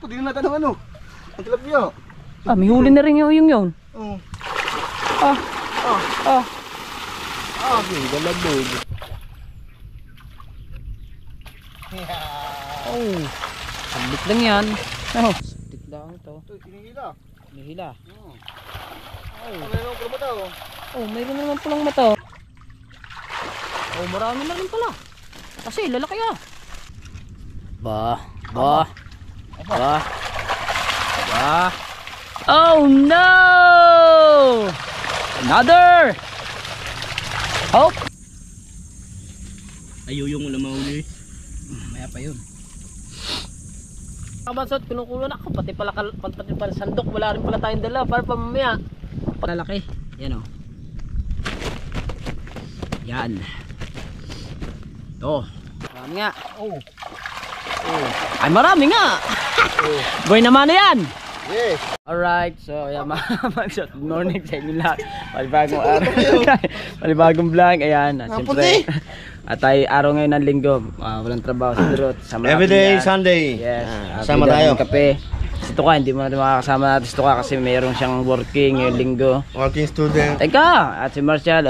Pwede na natin ng ano. Ang tilapia. Ah, may huli na rin yung yun. Oo. Ah. Galabog. Oh. Sabit lang yan. Oh. Sabit lang ito. Ito, tinihila. Nihila. Mayroon ko ba ito? Oh, mayroon naman palang mata. Oh, marami na rin pala. Kasi lalaki ah. Bah. Oh no! Another! Hope! Ayaw yung ulam mahuli. Maya pa yun. Kabansot, kinukulo na ako. Pati pala sandok. Wala rin pala tayong dala. Para pa mamaya. Lalaki. Yan o. Yan. Ito. Marami nga. Oh. Ay marami nga. Boy naman na yan. Yes. Alright, so yeah, good morning sa inyo lahat. Panibagong araw. Panibagong vlog, ayan. Siyempre, at ay araw ngayon ng linggo. Walang trabaho sa Durot. Everyday Sunday. Yes. Sama tayo. Kape. Si Tuka, hindi mo natin makakasama natin si Tuka kasi mayroon siyang working ngayong linggo. Working student. Teka, at si Marshall,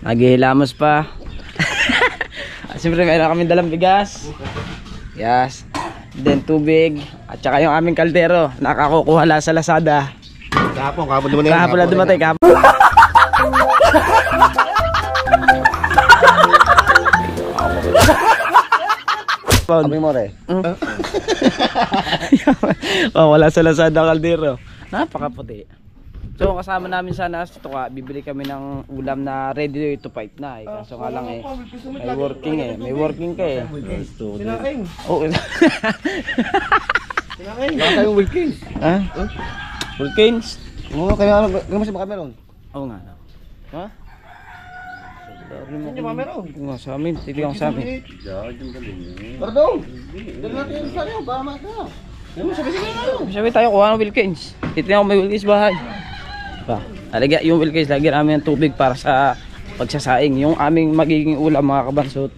naghihilamos pa. At siyempre, mayroon kaming dalang bigas. Yes. Then tubig. At saka yung aming kaldero. Nakakukuha lang sa Lazada. Kahapon dumating. Kahapon lang dumating. Kami mo re. Wala sa Lazada kaldero. Napakaputi. So kasama namin sana si Tuka, bibili kami ng ulam na ready to fight na eh. Kaso nga lang eh, may working ka eh. Sinaing. Oo. Sinaing. Baka tayong Wilkins. Ha? Wilkins? Oo, kaya mas baka meron. Oo nga. Ha? Hindi ba meron? Nga sa amin, titigang sa amin. Pardon. Dali natin yung isa niyo, baka maka. Sabi tayo kuha ng Wilkins. Titigang ko may Wilkins bahay. Alagyan yung Wilkins, lagyan namin ng tubig para sa pagsasaing. Yung aming magiging ulam mga kabansot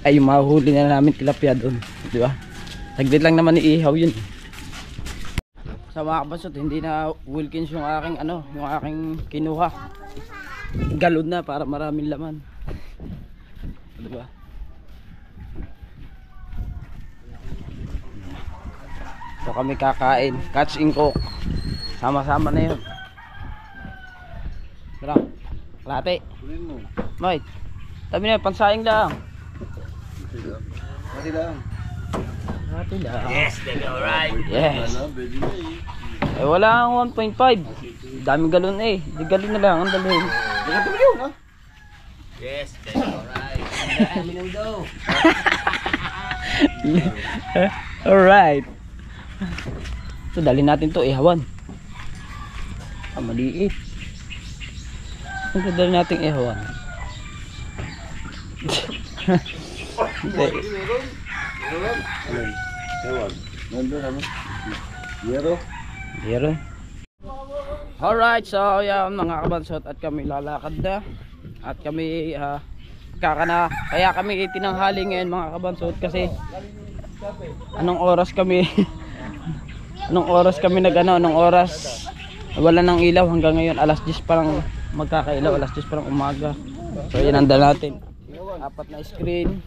ay yung mahuli na namin tilapia doon, di ba? Saglit lang naman iihaw yun. Sa mga kabansot, hindi na Wilkins yung aking yung aking kinuha. Galod na para maraming laman. Di ba? So kami kakain, catch and cook. Sama-sama na yun. Tara, kalate. Moy, tabi na, pansayang lang. Mati lang. Kalate lang. Yes, baby, alright. Yes. Eh wala ang 1.5. Daming galon eh. Di galon na lang, ang dalhin. Nagatuloy yun ha? Yes, baby, alright. Minundo. Alright. So dalhin natin to, ihawan. Maliit. Ang dalhin natin ihawan. Yero. Alright, so yan mga kabansot at kami lalakad na. At kami kaya kami tinanghali ngayon mga kabansot kasi anong oras kami anong oras wala nang ilaw hanggang ngayon alas 10 pa lang magkakailaw, alas 10 pa lang umaga. So yan ang dala natin. 4 na screen.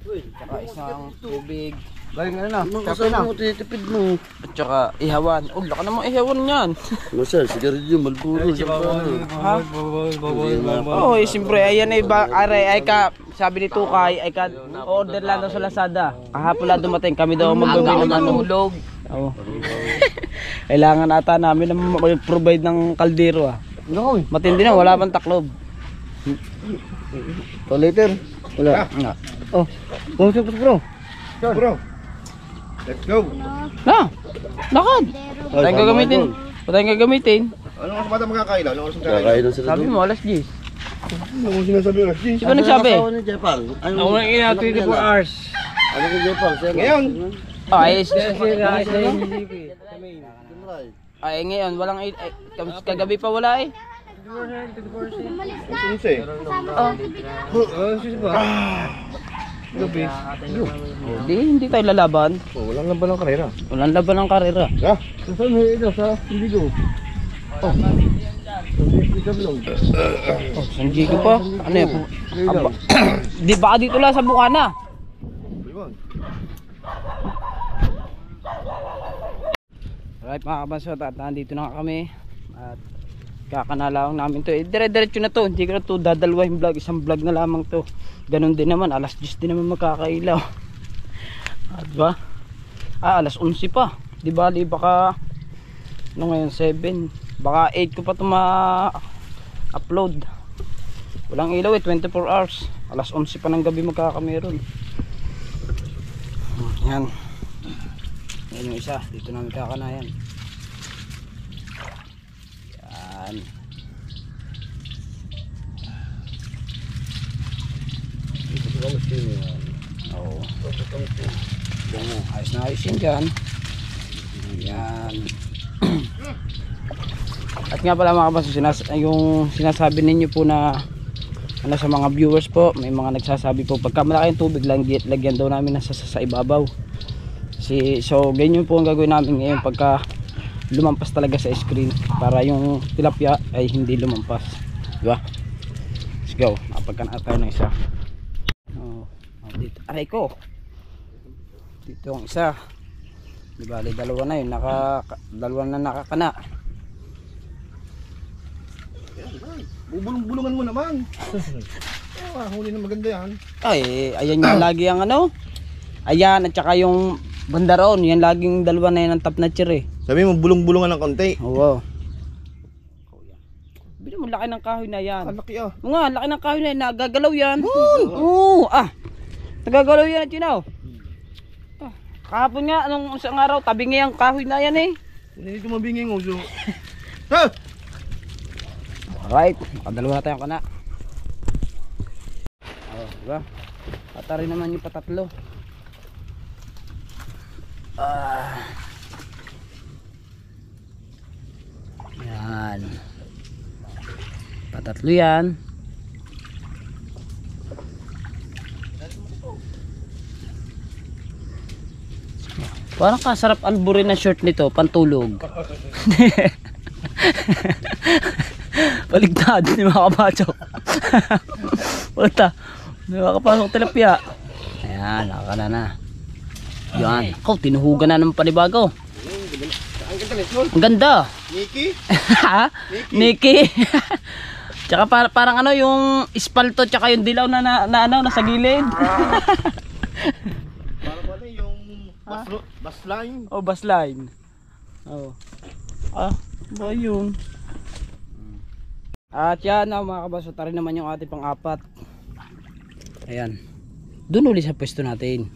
Tsaka isang tubig. Galing na. Kape na. Titipid mo. At saka ihawan. Oh, laka naman ihawan yan. Masal, sigarilyo, malburo. Ha? Oh, siyempre ayan ay sabi ni Tukay ay ka order lang daw sa Lazada. Kahapon lang dumating kami daw magbibili ng tulog. Oo. Kailangan ata namin na mag-provide ng kaldero ah. Matindi na, wala pang taklob. 2 liter. Wala. Oh, Bro. Bro. Let's go. na. Lakad. Patay gagamitin. Anong oras ba tayo magkakailan? Anong oras magkakailan? Sabi mo alas 10. Ano sinasabi mo? Sino nagsabi? Ako na Japan. Ako na ina 24 hours. Ano ko Japan? Ngayon. Ay, ay ngayon walang kagabi pa wala eh. Sinse. Gabi. Oh, hindi tayo lalaban. Oh, walang laban ng karera. Walang laban ng karera. Ha? Saan mo ito sa Indigo? Oh. Oh, San Diego pa? Ano yan? Aba. Di baka dito lang sa Bukana. Alright mga kabansot, at nandito na kami. At kakanalawang namin to. Dire-diretso na to. Hindi ko na to dadalawin vlog. Isang vlog na lamang to. Ganon din naman. Alas 10 din naman makakailaw. Diba? Alas 11 pa. Di bali baka ano ngayon 7. Baka 8 ko pa ito ma-upload. Walang ilaw 24 hours. Alas 11 pa ng gabi magkakameron. Yan. Yan yung isa. Dito namin kakanayan. Yan. Oo. Ayos na ayos yun dyan. Yan. At nga pala mga kabaso, yung sinasabi ninyo po na ano, sa mga viewers po, may mga nagsasabi po pagka malaki yung tubig lagyan daw namin sa ibabaw. So ganyan po ang gagawin namin ngayon pagka lumampas talaga sa screen, para yung tilapia ay hindi lumampas, diba? Let's go. Napagka na tayo ng isa. Dito, aray ko, dito yung isa. Di bali dalawa na yun, dalawa na nakakana. Bubulong-bulungan mo naman. Huli na maganda yan. Ay, ayan yung lagi ang ano. Ayan, at saka yung bandaron, yan laging dalawa na yan ang top notcher eh. Sabi mo bulong-bulungan ng konti. Oo. Bili mo, laki ng kahoy na yan. Ang laki ah. Nga, laki ng kahoy na yan, nagagalaw yan. Oo, nagagalaw yan, Chinaw. Kahapon nga, anong isang araw, tabi nga yung kahoy na yan eh. Hindi ko mabinging uso. Ha! Alright, nakadalawa na tayong kana. Diba? Patari naman yung patatlo. Yan. Patatlo yan. Parang kasarap alburin na short nito, pantulog. Baligtad ni mga kabacho. Wala, may makapasok tilapia. Ayan, nakakana na. Yan, tinuhugan na ng panibago. Ang ganda. Nikki? Ha? Nikki. Tsaka parang ano yung espalto tsaka yung dilaw na nasa gilid. Parang ano yung bus line. Oh, bus line. Oh. Ba yun? At yan mga kabaso, tarin naman yung ating pang-apat. Ayan. Doon ulit sa pwesto natin.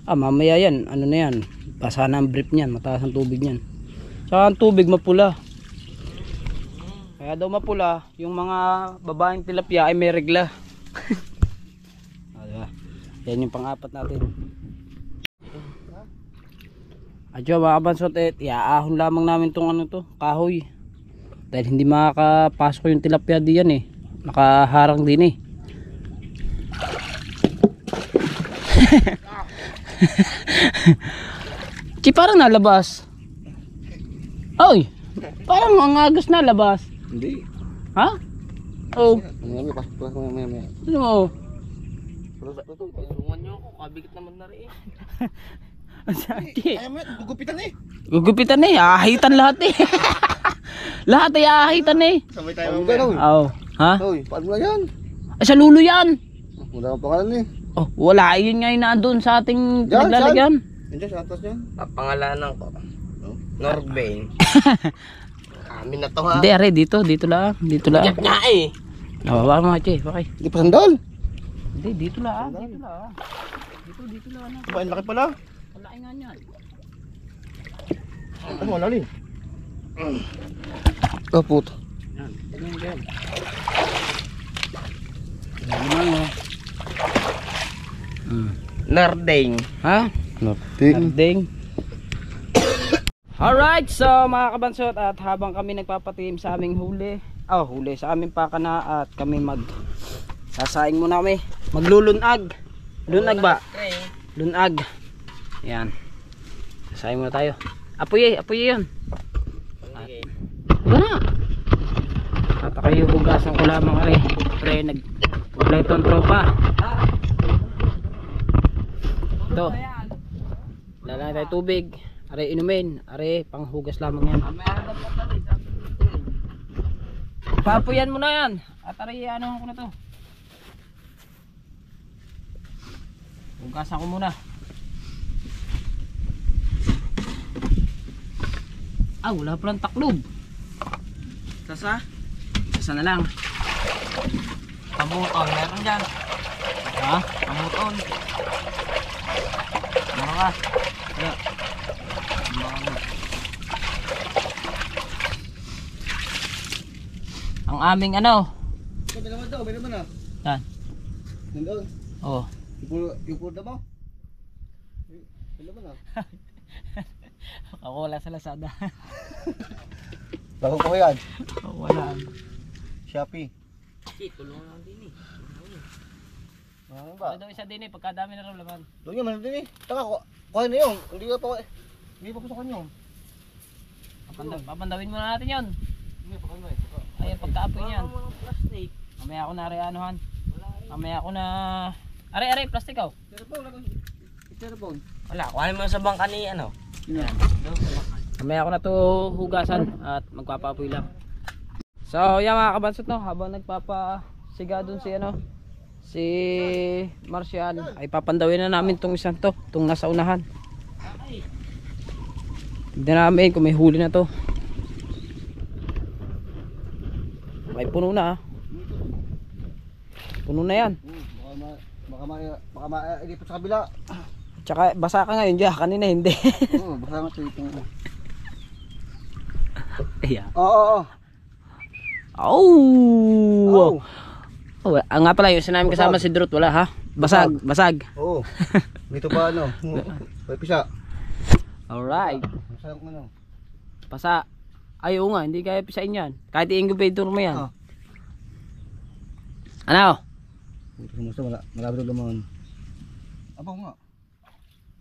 Mamaya yan, ano na yan, basa na ang brief niyan, mataas ang tubig niyan. Saka ang tubig mapula. Kaya daw mapula, yung mga babaeng tilapia ay may regla. Diba? Yan yung pang-apat natin. At yun mga kabansot, iaahon lamang namin tong ano to, kahoy. Dahil hindi makakapasok yung tilapia diyan eh. Nakaharang din eh. Parang nalabas. Oy, parang ang agos nalabas. Hindi. Ha? Oh. May pasok mo may. Ano mo? Tulungan niyo ako, kabigat naman na rin. Ay, gugupitan eh. Gugupitan eh, ahitan lahat eh. Lahat ay ahitan eh. Sabay tayo mamaya. Oh, ha? Hoy, paano na yan? Ay, sa lulo yan. Wala kang pangalan eh. Oh, wala, yun nga yung nandun sa ating Yan, naglalagyan. Nandiyan sa atas yan. Papangalanan ko. Norbane. Amin na to ha. Hindi, are, dito lang. Dito lang. Yak nga eh. Baka mga che, bakay. Hindi pa sandal. Hindi, dito lang. Dito lang. Dito lang. Ba, ang laki pala. Malaki nga yan. Ano, malalim. Oh, puto. Yan, ganyan. Yan naman mo. Narding. Ha? Narding. Alright, so mga kabansot, at habang kami nagpapatim sa aming huli sa aming pakana, at kami sasaing muna kami, maglulunag. Lunag ba? Lunag. Yan. Sasayin muna tayo. Apoy yun. Wala. At kayo hugasan ko lamang are. Pre, nag-play ton tropa. Ito. Lalagay tayo tubig. Are inumin. Are panghugas lamang yan. Papuyan mo na yan. At are ano ko na to. Hugasan ko muna. Wala palang taklob. Sasa na lang. Kamuton, meron dyan. Ha? Kamuton. Ano ka? Kaya. Ang aming ano? May naman daw, may naman ah. Yan. Nandun. Oh. Yung pulda mo? May naman ah. Ako wala sa Lazada. Bago ko yan. Wala. Shopee. Tulungan lang din eh. Ano ba? Ano daw isa din pagkadami na raw laman. Doon yun, man din eh. Taka, kuha na yun. Hindi pa pusukan yun. Papandawin muna natin yun. Hindi pa kano eh. Ayan, pagkaapoy niyan. Plastic. Mamaya ako na anuhan. Mamaya ako na... Are, plastic oh. Styrofoam. Wala, kuhanin mo sa bangka ni ano. Mamaya ako na to hugasan at magpapaapoy lang. So yan mga kabansot no, habang nagpapasiga dun si ano, si Marcial, ay papandawin na namin tong isang to, tong nasa unahan. Tignan namin kung may huli na to. May puno na puno na yan. Baka mailipot sa kabila. Tsaka basa ka ngayon dyan, kanina hindi. Oo, baka nga ito itong... Ayan. Oo. Oh. Nga pala yung sinabi kasama si Drut, wala ha? Basag. Oo. Dito ba ano? May pisa. Alright. Masarap ano. Pasa. Ay oo nga, hindi kaya pisain yan. Kahit i-incubator mo yan. Ano? Ito sumusta, marami doon laman. Aba nga.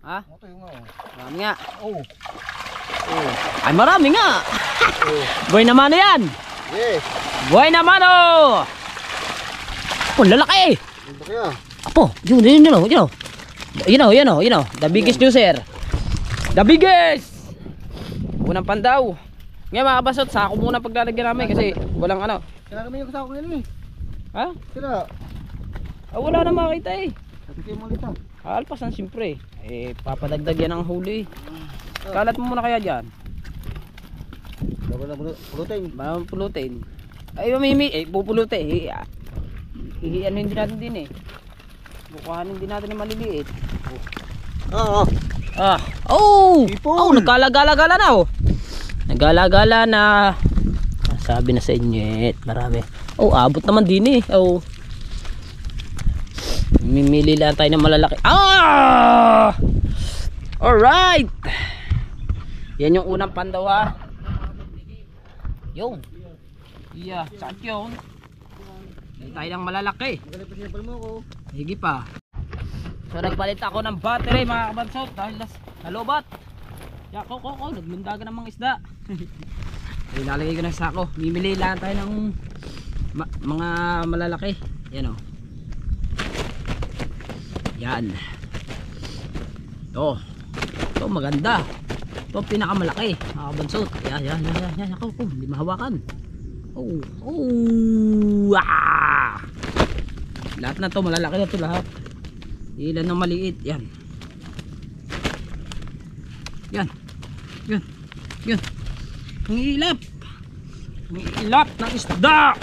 Ha? Ito yung nga. Marami nga. Oo. Ay marami nga. Boy naman yan. Yes. Boy naman oh. Oh, lalaki. Ito kaya. Apo, yun. You know. The biggest user. The biggest. Unang pandaw. Ngayon mga kabasot, sako muna paglalagyan namin kasi walang ano. Kailangan naman yung kasako yan eh. Ha? Sila. Wala na makita eh. Sabi mo ulit ah. Alpasan siyempre. Papadagdag yan ang huli. Kalat mo muna kaya dyan. Bago na pulutin. Bago pulutin. Ay pupulutin. Ihianin din natin din eh. Bukuhanin din natin yung maliliit. Oo. Naggalagala na oh. Naggalagala na. Sabi na sa inyo, marami. Abot naman din eh. Mimili lang tayo ng malalaki. Alright. Yan yung unang pandaw ha. Yung. Yeah, sakit yun. Yan tayo ng malalaki. Higi pa. So nagpalit ako ng battery mga kabansot dahil nalobat. Naglundagan ng mga isda. Ilalagay ko na sa sako. Mimili lang tayo ng mga malalaki. Yan o. Yan. Ito maganda. Ito pinakamalaki mga kabansot. Yan. Ako, hindi mahawakan. Lahat na to malalaki na to lahat. Ilan ng maliit. Yan. Ang ilap ng isda.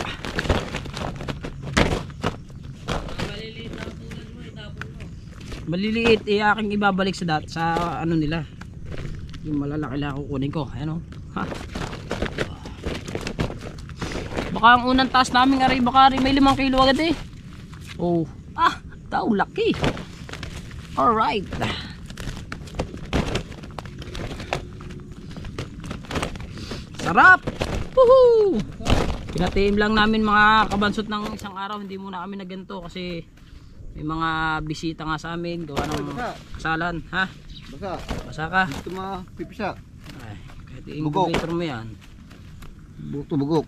Maliliit aking ibabalik sa ano nila. Yung malalaki lang kukunin ko. Ayan ha. Baka ang unang taas namin baka may 5 kilo agad eh. Daw laki. Alright. Sarap. Woohoo! Pinatiim lang namin mga kabansot ng isang araw. Hindi muna kami na ganito kasi May mga bisita nga sa amin, gawa ng Basa. kasalan, ha? Basa. Basa ka? Gusto mapipisa. Ay, kahit Bugok. incubator mo yan. Bugok to bugok.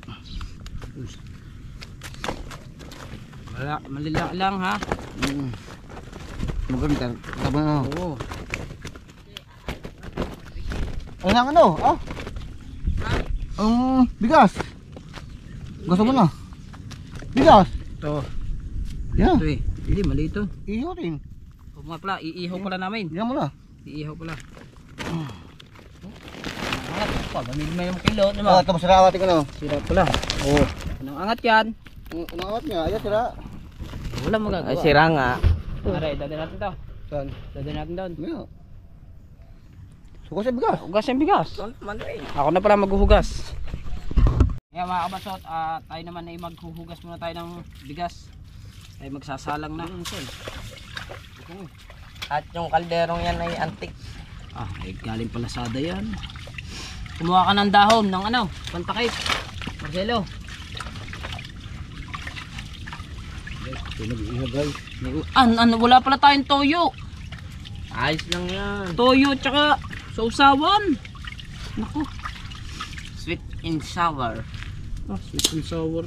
Malila lang, ha? Maganda. Tama na. Oo. Ang lang ano? Ah? Ang bigas. Gusto mo na? Bigas. Ito. Yan. Ito eh. Hindi, mali ito. Iyo rin. O mga pala, iihaw pala namin. Yan mo na. Iihaw pala. Angat pa, gamit mo yung kilo, di Ah, ba? tapos sirawatin ko na. Sira pala. Oo. Anong angat yan? Unangat niya. Ayan sira. Wala magagawa. Ay, sira nga. Aray, dadin natin to. Saan? Dadin natin doon. Ayan. Suko sa bigas. Hugas yung bigas. Ako na pala maghuhugas. Kaya mga kabasot, tayo naman ay maghuhugas muna tayo ng bigas. Tayo magsasalang na. At yung kalderong yan ay antik. Ay galing pala sada yan. Kumuha ka ng dahon ng ano, pantakip. Marcelo. Wala pala tayong toyo. Ayos lang yan. Toyo tsaka sausawan. Naku. Sweet and sour. Sweet and sour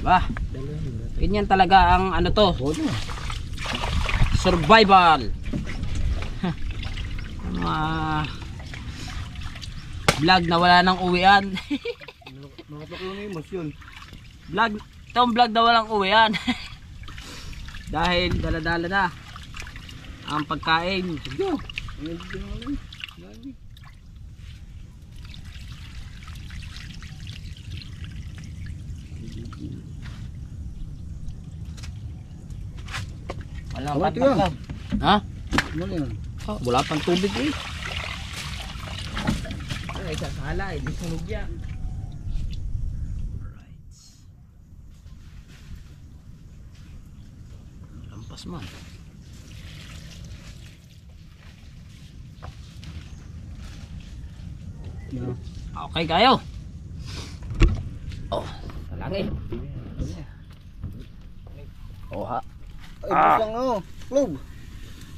Bah, ganyan talaga ang ano to. Survival. Vlog na wala nang uwian. Nakapaklo na yung emosyon. Itong vlog na walang uwian. Dahil dala-dala na ang pagkain. Walang Tama, tiga. patpatlaw. Ha? Ano yan? Wala pang tubig eh. Ay, sasala eh. Di sunog yan. Lampas man. Okay kayo. Talangin. Ha. Ay, bus lang oh. Klub.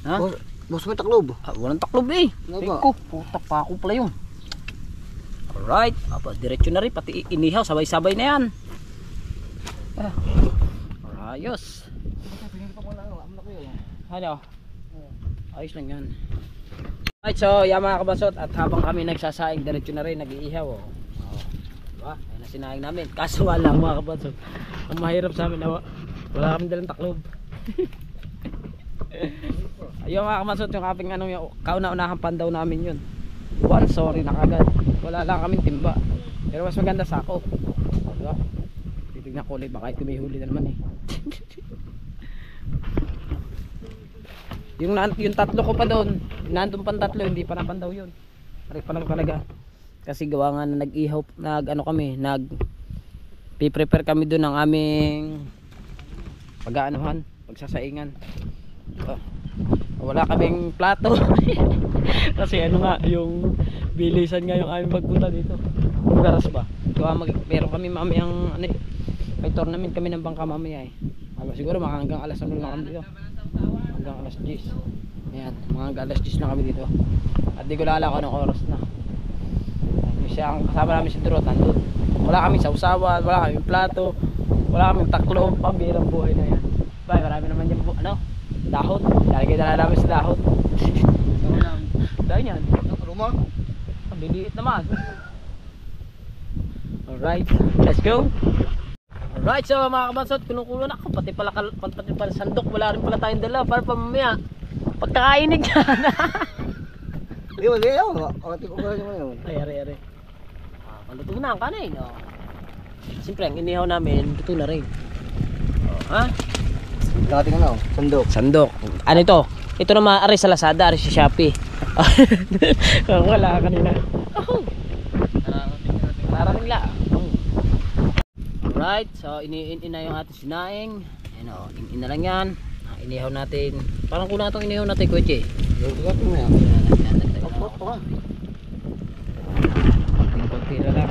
Ha? Bus mo taklob. Walang taklob eh. Ano ba? Tingko, putak pa ako pala yun. Alright, diretso na rin, pati inihaw, sabay-sabay na yan. Ayos. Ano? Ayos lang yan. Alright, so yan mga kabasot, at habang kami nagsasaing, diretso na rin, nag-iihaw. Diba? Ayan na sinaing namin. Kaso nga lang mga kabasot, ang mahirap sa amin, wala kami dalang taklob. Ayun mga kabasot, yung kaping anong yung kauna-unahan pandaw namin yun. Sorry na kagad. Wala lang kaming timba. Pero mas maganda sa ako. Diba? Titignan ko ulit, baka ito may huli na naman eh. yung tatlo ko pa doon, nandun pang tatlo, hindi pa napan daw yun. Pare pa lang talaga. Kasi gawa nga na nag-ihaw, prepare kami doon ng aming pag-aanuhan, pagsasaingan. Wala kaming plato. Kasi ano nga, yung bilisan nga yung aming magpunta dito. Garas ba? Meron kami mamayang may tournament kami ng bangka mamaya eh. Siguro mga hanggang alas 9 na kami dito. Hanggang alas 10. Ayan, mga hanggang alas 10 na kami dito. At di ko lala ko anong oras na. Siya ang kasama namin si Durot nandun. Wala kaming sausawan, wala kaming plato, wala kaming taklo, pambirang buhay na yan. Bye, marami naman yung dahon. Lalagay na namin sa dahon. Dahon yan. Rumah. Ang liliit naman. Alright, let's go. Alright, so mga kabansot, kuno-kuno na ako. Pati pala sandok, wala rin pala tayong dala para pamamaya pagkakainig yan. Di ba, di ako. Akati ko ba yun? Ay. Luto na ang kanin. Siyempre, ang inihaw namin, luto na rin. Ha? Nakati ko na oh. Sandok. Sandok. Ano ito? Ito na maaari sa Lazada, ari sa Shopee. Wala kanina. Narating la. Alright, so iniin na yung ating sinaing. Ayan o, iniin na lang yan. Inihaw natin. Parang kuna itong inihaw natin, Kuya. Nakati mo yan. Konti na lang.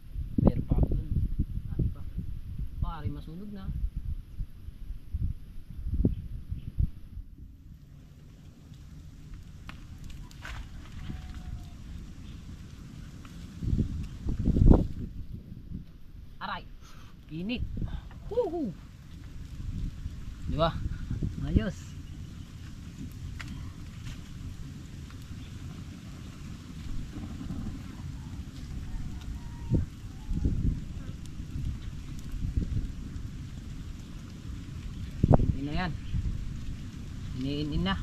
Meron pa doon. Ano pa? Pari masunog na. Aray. Init. Woohoo. Di ba? Ayos. Hindi na yan. Iniinin na.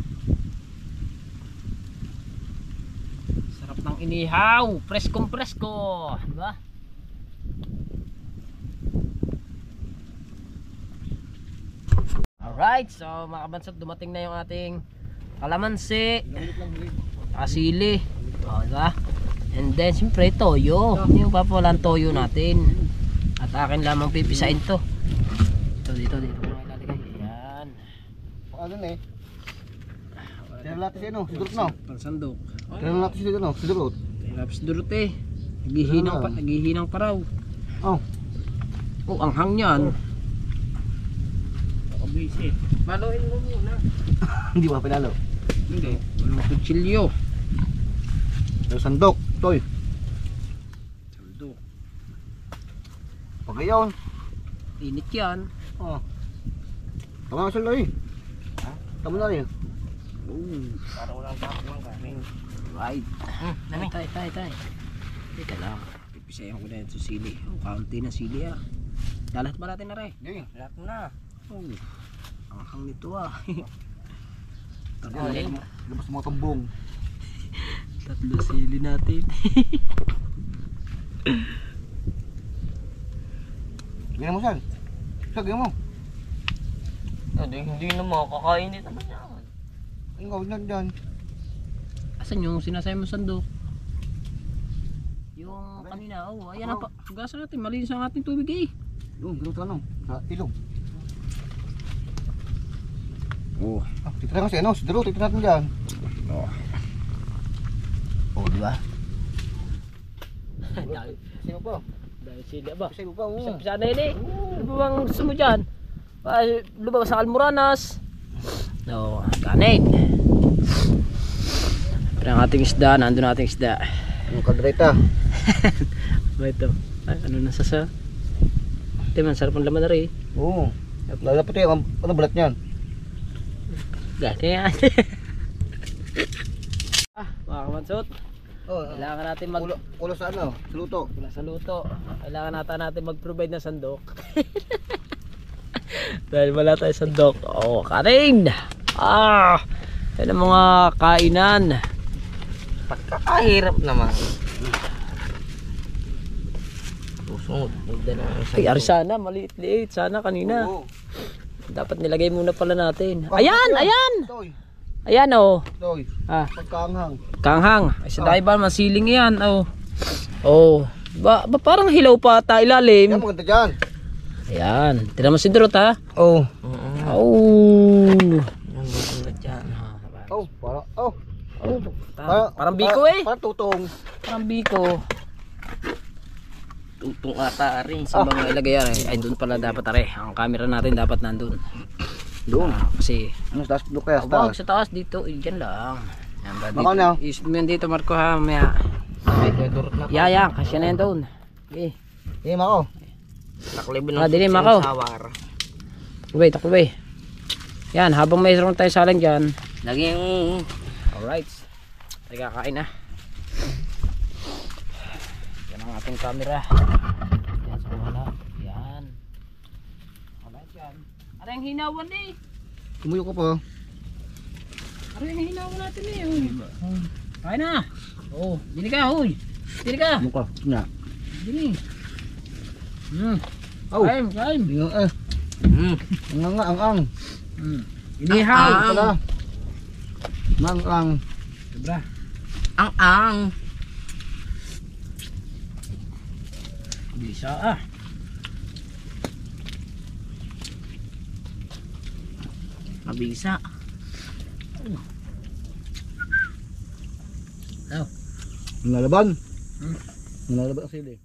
Sarap ng inihaw. Preskong presko. Di ba? Alright, so mga kabansot, dumating na yung ating kalamansi, asili, diba? And then siyempre toyo, yung papawalan toyo natin. At akin lamang pipisain to. Dito muna ilalagay. Ayan. Ano na eh. Tira natin si ano, si Durot na. Pang sandok. Tira natin si ano, si Durot. Lapis durot eh. Naghihinang pa raw. Oh. Oh, ang hang yan. Kabisi. Baluin mo muna. Hindi ba pinalo? Hindi. Walang kutsilyo. Pero sandok, toy. Sandok. Pag ayaw. Init yan. Oh. Tama nga sila eh. Tama na rin. Para walang takot ng kanin. Right. Tay. Teka lang. Pipisayan ko na yan sa sili. Oh, kaunti na sili ah. Dalat ba natin na rin? Yay. Lahat na. Oh. Ang hang nito ah. Labas mo tumbong. Tatlo sili natin. Ganyan mo saan? Saan, ganyan mo. Hindi na makakainit naman yan. Ang gawin na dyan. Asan yung sinasay mo sandok? Yung kanina, oh, ayan na pa. Gasa natin, malinis ang ating tubig eh. Doon, ganun ka ano. Sa ilog. Oh. Ah, titira kasi ano, si Durot, titira natin dyan. Oh, di ba? Sino pa? Dahil sili ba? Sino pa? Oo. Sana yun eh. Ano ba bang gusto mo dyan? Lumabas sa Almoranas. No, kanin. Pero ang ating isda, nandun ang ating isda. Yung kaldereta. Ba ito? Ay, ano nasa sa? Ito man, sarap ang laman na rin. Oo. Lalapat yung ano balat niyan. Gani yan. Mga kamansot, Oh, kailangan natin ulo sa ano, sa luto. sa luto. Kailangan natin mag-provide ng sandok. Dahil wala tayo sandok. Oh, kanin! Yan ang mga kainan. Pagkakahirap naman. Susunod. Ay, ari sana, maliit-liit. Sana kanina. Oo. Dapat nilagay muna pala natin. Ah, Ayan! yan. Ayan! Toy. Ayan oh. Toy. Ah, Pagkaanghang. kanghang. Ay, sa dahil ba, masiling yan. Oh. Oh. Ba parang hilaw pa ta ilalim. Yan maganda dyan. Ayan. Tinan mo si Durot ha. Oh. Oh. Yan maganda dyan. Oh, parang, oh. Parang biko eh. Parang tutong. Parang biko. Tutong ata rin. Sa mga ilagay yan eh. Ay, doon pala dapat are. Ang camera natin dapat nandun. Doon. Kasi, Ano, taas doon kaya sa wag taas. sa taas dito. Diyan lang. Yan ba Baka na. dito? Is mo yan dito Marco ha. Maya. Yaya, kasi na yan doon. Okay. Hima ko. Naklibin ng Dilim ako. sawar. Takubay. Yan, habang mayroon tayo salang dyan. Laging Alright. Tayo kakain na. Yan ang ating camera. Yan sa wala. Yan. Alright yan. Ano yung hinawan eh? Tumuyo ko pa. Ano yung hinawan natin eh? Kain na. Oh, dili ka, huy. Dili ka. Ano ka? Nga. Dili. Oh, Kain. ang. Inihaw. Pala. Ang. Sobra. Ang. Bisa ah. Mabisa. Nalaban. Nalaban ang sili.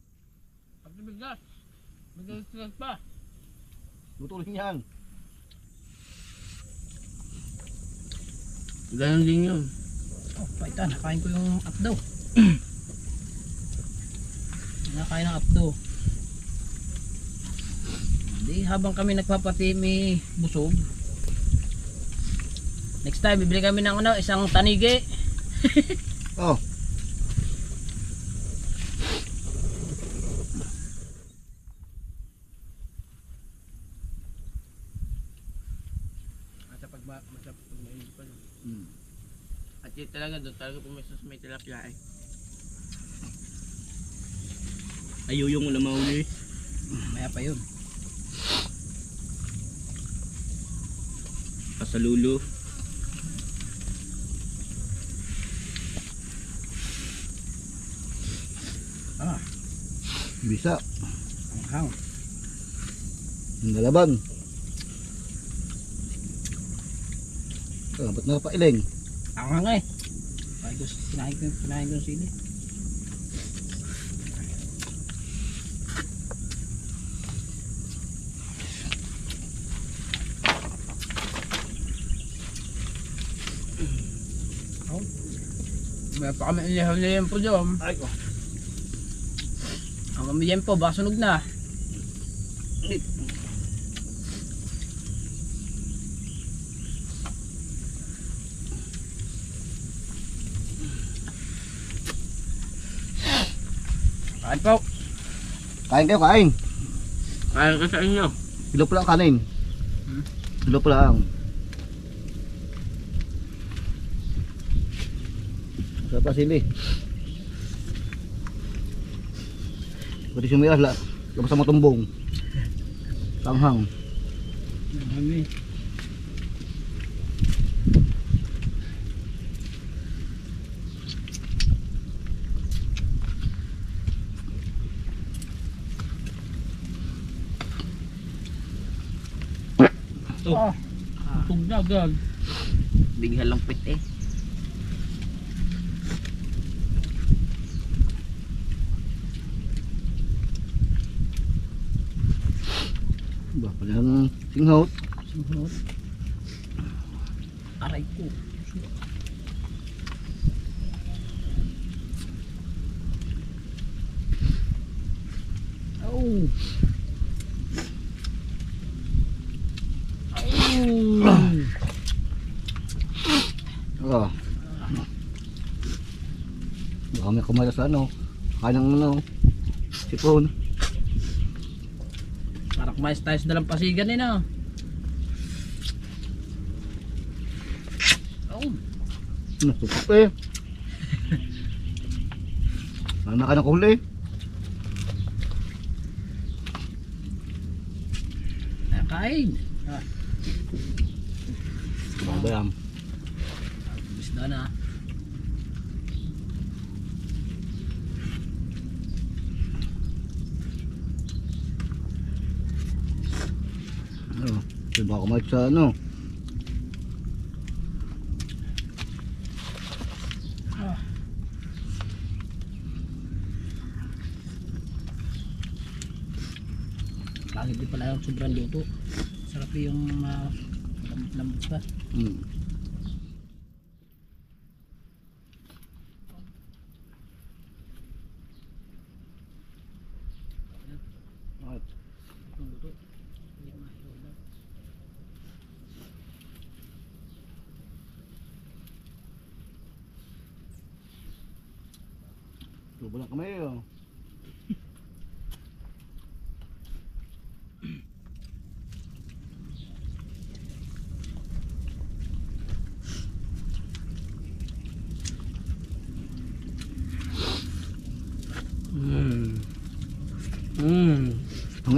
Pati bigas. Bigas pa. Butulin yan. Ganon din yun. Oh, paitan. Nakain ko yung apdo. Nakain ng apdo. Hindi, habang kami nagpapati may busog. Next time, bibili kami ng isang tanigi. Oh. At pag mainit pa. At yun talaga doon talaga pumesos may tilapia eh. Ayuyong wala mahuli. Maya pa yun. Pasalulo. Bisa. Ang hang. Nalaban. Ba't nakapailing? Ang hang eh. Kinain ko yung sili. May pa kami inihaw po dyan. Ay ko. Ang kami po, baka sunog na. Kain po. Kain kayo, kain. Kaya ka sa inyo. Kilo pala ang kanin. Kilo pala ang. Sarap na sili. Pwede sumiras labas sa matumbong. Tanghang. Dami. Oh. Pugdagan. Bigla lang pit eh. Ba, palang singhot. Singhot. Aray ko. Oh. Oh. Baka may kumala sa ano. Kain ng ano. Sipon. Parang mais tayo sa dalang pasigan eh no. Oh. Nasupap eh. Ano ka na kuli? Nakain. Babayam. Bisda na. Ano? Diba kumalit sa ano? Lagi din pala yung sobrang luto. Sarap yung lambot pa. Ang luto. Hindi mahihaw lang. Tubo lang kamay oh.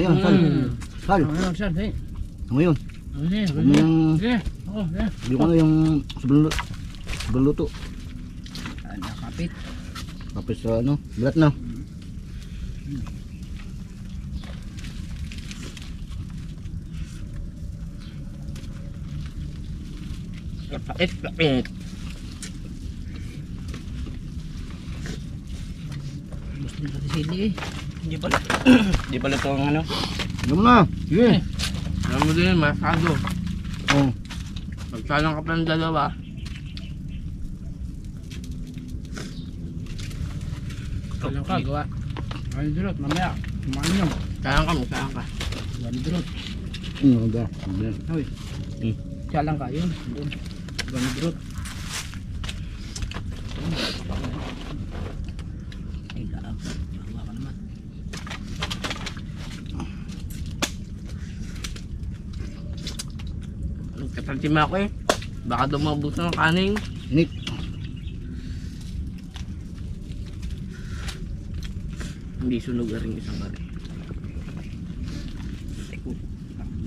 yan, sal. Sal. Ano, sir, eh. Ano yun? Ano siya? Ano yung... Sige. Oo, sige. Yung ano yung... Sobrang luto. Ano, kapit. Tapos ano, berat na. Kapit, kapit. Gusto nito si Sili eh. Hindi pala. Hindi pala ito ang ano. Alam mo na. Sige. Alam mo din, masado. Oh. Pagsalang ka pa ng dalawa. Salang ka, gawa. Ay, durot, mamaya. Kumain nyo. Salang ka mo, salang ka. Gawin durot. Ano ba? Ano? Hoy. Salang ka, yun. Gawin durot. Ay, laang. Bawa ka naman. Katantima ako eh. Baka dumabot ng kaning. Init. Hindi sunog na rin isang kare.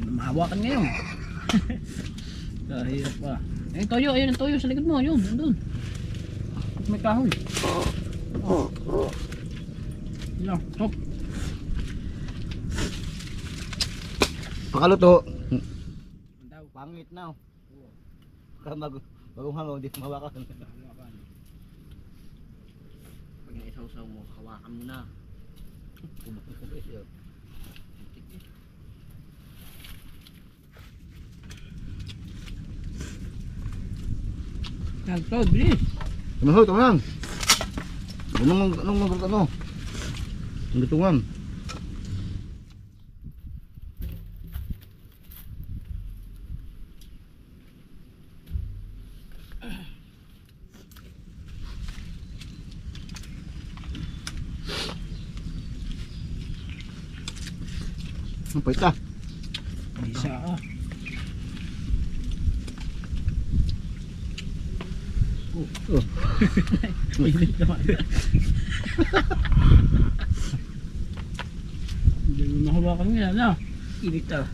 Mahawakan ngayon. Kahirap pa. Eh, toyo. Ayun ang toyo sa likod mo. Yun, doon. May kahoy. Yan, hop. Pakaluto. Pangit na. Bagong hangaw, hindi mahawakan. Pag naisaw-saw mo, hawakan mo na. Tagtod, bilis. Tama lang. Anong ano? Ang gutungan. Ang pait ah. Isa ah. Oh. Init naman. Hindi mo mahawakan nga na. Init ah.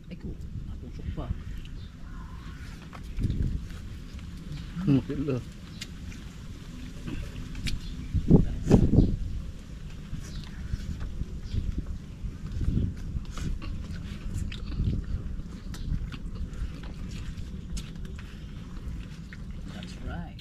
Ay ko, natusok pa. Pila. That's right.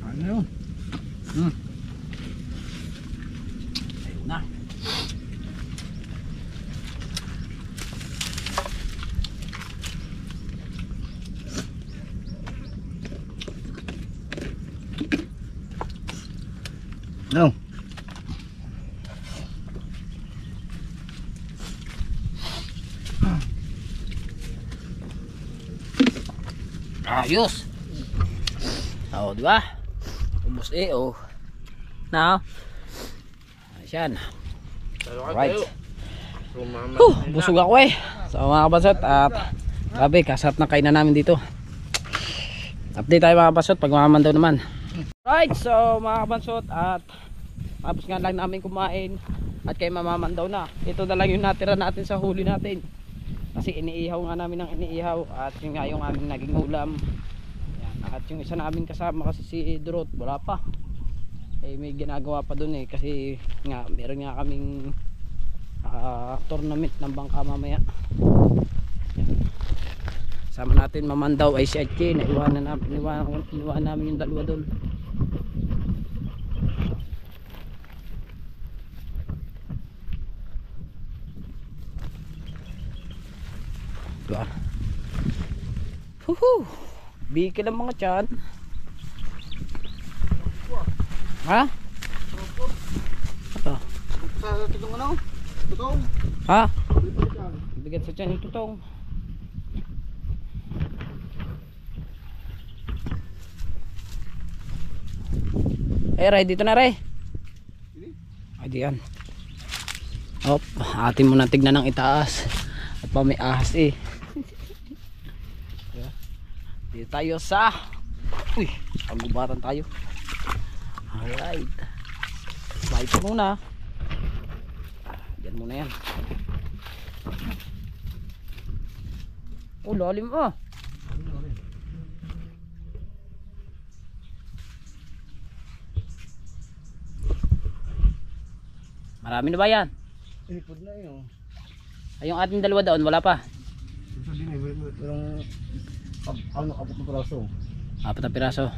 Ano yun? Ayun na. No. Ayos. Oh, di ba? Ubos eh, oh. Na. Ayan. Right. Busog ako eh. So mga kabasot at grabe, kasarap na kainan namin dito. Update tayo mga kabasot pag mamamandaw naman. Right, so mga kabansot at tapos nga lang namin kumain at kay mamamandaw na. Ito na lang yung natira natin sa huli natin. Kasi iniihaw nga namin ng iniihaw at yun nga yung aming naging ulam. Yan. At yung isa namin kasama kasi si Dorot wala pa. Eh may ginagawa pa dun eh kasi nga meron nga kaming tournament ng bangka mamaya. Yan. Sama natin mamandaw ay si Ache na iwanan namin yung dalawa doon. Diba? Huhu! Bigil ang mga tiyan. Ha? Ito. Sa tutong ano? Tutong? Ha? Bigat sa tiyan yung tutong. Ray, dito na Ray. Ay, diyan. Hop, atin mo na tignan ng itaas. At pa may ahas eh. Dito tayo sa uy, pagubatan tayo. Alright. Slide muna. Diyan muna yan. Oh, lalim ah. Marami na ba yan? Inipod na yun. Ay, yung ating dalawa doon, wala pa. Ito din eh, merong abot ng piraso. 4 na piraso.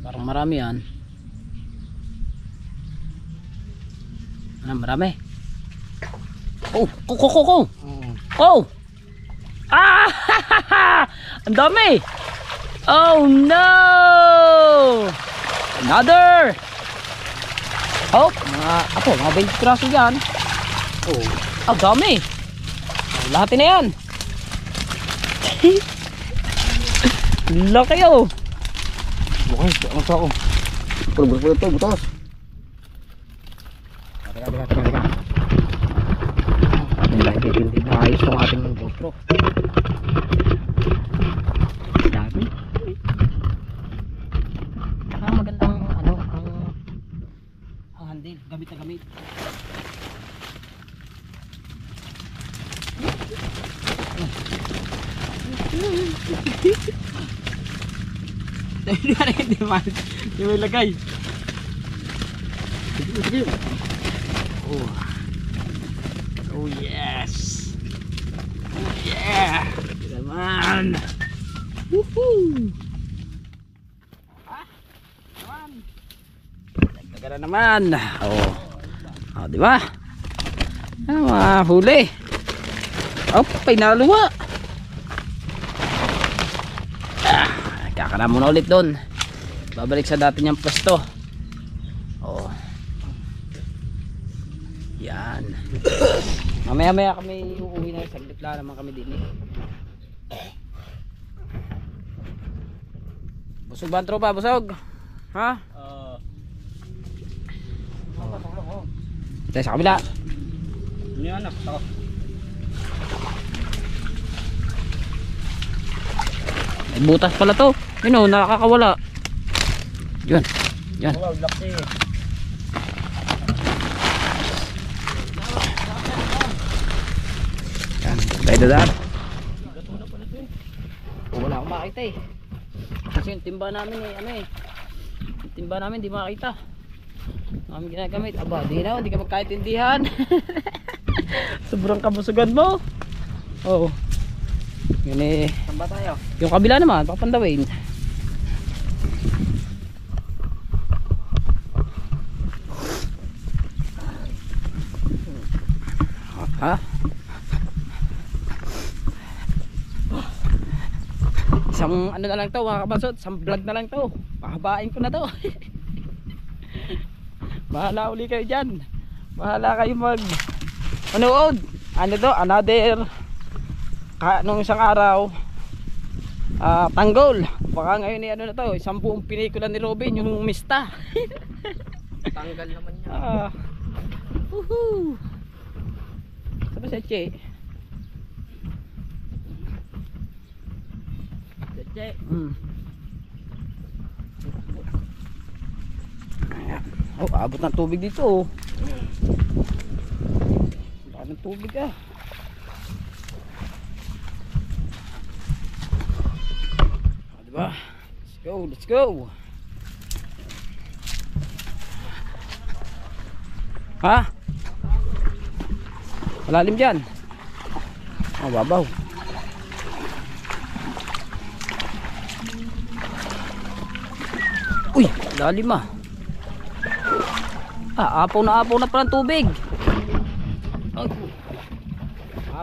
Parang marami yan. Ano, marami? Oh, ko. Oh! Ah! Ang dami! Oh no! Another! Oh, mga 20 piraso dyan. Oh, ang dami! Lahat na yan. Laki oh. Bukay, ano sa ako? Pulog-pulog ito, butas. Teka. Hindi na ayos itong ating GoPro. Dami. Magandang ang handle. Gamit na gamit. Hindi mo ilagay. Oh yes. Oh yeah. Naman. Woohoo. Dagdagan na naman. Oh, di ba? Mga huli. Oh, pinaluwa. Kakara muna ulit doon. Babalik sa dati niyang pwesto. Oh. Yan. Mamaya kami uuwi na. Saglit lang naman kami din eh. Busog ba ang tropa? Busog? Ha? Tayo sa kabila. Ano yan anak? May butas pala to. Yun o, nakakawala. Yun. Wow, laki. Yan. Tayo dadaan. Wala akong makita eh. Kasi yung timba namin eh, yung timba namin di makita. Namin ginagamit. Aba, di ka magkaintindihan. Sobrang kabusugan mo. Oo. Yun eh. Saan ba tayo? Yung kabila naman, papandawin. Ha? Isang ano na lang to mga kabasot, isang vlog na lang to. Pahabain ko na to. Bahala uli kayo dyan. Bahala kayo manood. Ano to? Another nung isang araw tanggol. Baka ngayon ano na to, isang buong pinikula ni Robin yung Mista. Tanggal naman yan. Woohoo. Sabi sa Che. Che. Oh, abot ng tubig dito oh. Abot ng tubig ah. Diba? Let's go. Ha? Malalim dyan. Oh, babaw. Uy, lalim ah. Apaw na pala ang tubig.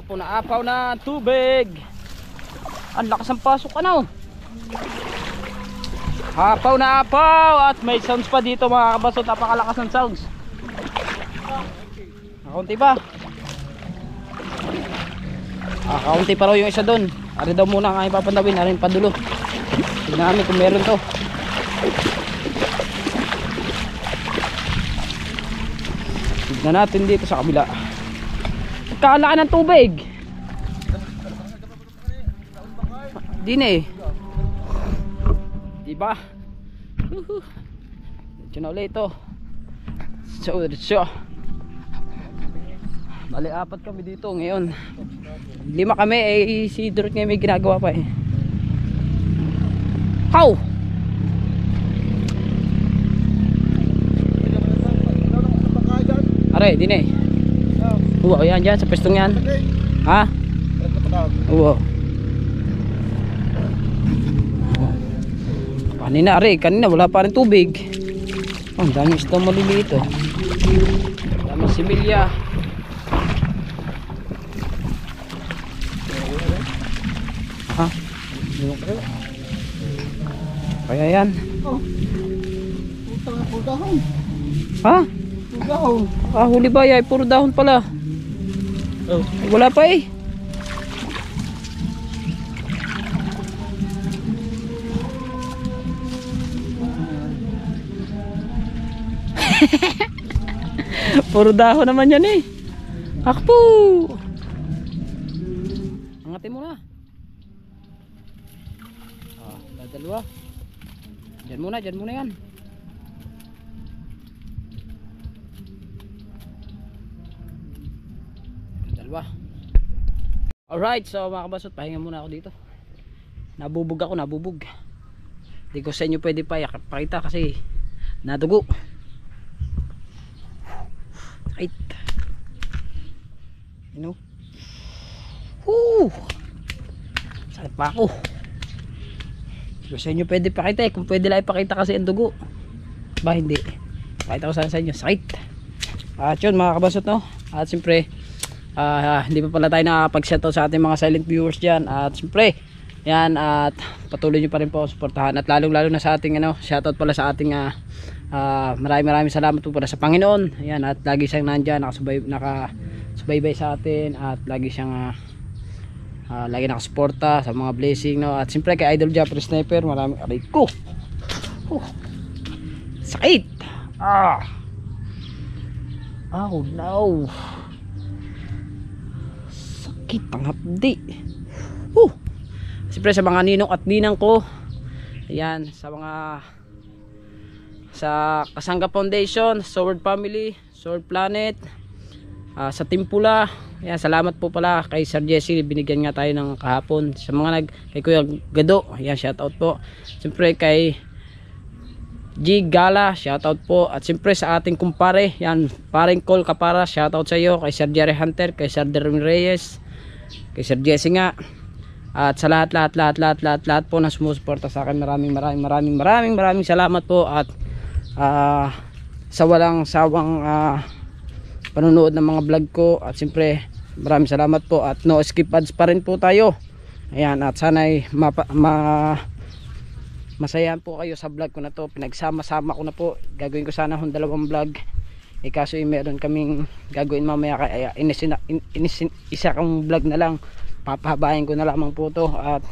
Apaw na tubig. Ang lakas ng pasok ano. Apaw na apaw. At may sounds pa dito mga kabasot. Napakalakas ng sounds. Kaunti ba? Kaunti pa raw yung isa doon. Ari daw muna ang papandawin. Ari yung padulo. Tingnan namin kung meron to. Tignan natin dito sa kabila. Kalaan ng tubig. Di na eh. Diba? Ito na ulit ito. So bali 4 kami dito ngayon. 5 kami eh, si Dorot ngayon may ginagawa pa eh. How? Are, din eh. Oo, yan dyan, sa pwestong yan. Ha? Oo. Kanina, are, kanina wala pa rin tubig. Oh, ang dami isda maliliit oh. Dami similya. Ha? Kaya yan. Ha? Ah, huli ba ay puro dahon pala. Oh. Ay, wala pa eh. Puro dahon naman yan eh. Akpo. Angatin mo na. Ah, dadalwa. Diyan muna yan. Dalawa. Alright, so mga kabasot, pahinga muna ako dito. Nabubog. Hindi ko sa inyo pwede pakita kasi nadugo. Right. You know? Woo! Sakit pa ako. Hindi ko sa inyo pwede pakita eh. Kung pwede lang ipakita kasi ang dugo. Ba hindi. Pakita ko sana sa inyo. Sakit. At yun mga kabasot no. At siyempre hindi pa pala tayo nakapag-shoutout sa ating mga silent viewers dyan. At siyempre yan, at patuloy nyo pa rin po suportahan. At lalong lalo na sa ating shoutout pala sa ating maraming salamat po pala sa Panginoon. Yan, at lagi siyang nandyan, nakasubaybay sa atin. At lagi siyang lagi nakasuporta sa mga blessing no. At siyempre kay Idol Japper Sniper, maraming aray ko. Sakit. Oh no. Sakit panghapdi. Siyempre sa mga ninong at ninang ko. Ayan, sa mga sa Kasangga Foundation, Sword Family, Sword Planet, sa Timpula. Ayan, salamat po pala kay Sir Jesse, binigyan nga tayo ng kahapon. Sa mga kay Kuya Gado, ayan, shout out po. Siyempre kay G Gala, shout out po. At siyempre sa ating kumpare, yan, paring Col Kapara, shout out sa iyo. Kay Sir Jerry Hunter, kay Sir Derwin Reyes, kay Sir Jesse nga. At sa lahat po na sumusuporta sa akin, maraming salamat po. At sa walang sawang panunood ng mga vlog ko. At siyempre maraming salamat po. At no skip ads pa rin po tayo. Ayan, at sana'y masayahan po kayo sa vlog ko na to. Pinagsama-sama ko na po. Gagawin ko sana yung 2 vlog. Kaso meron kaming gagawin mamaya, kaya isa kong vlog na lang. Papahabain ko na lamang po to. At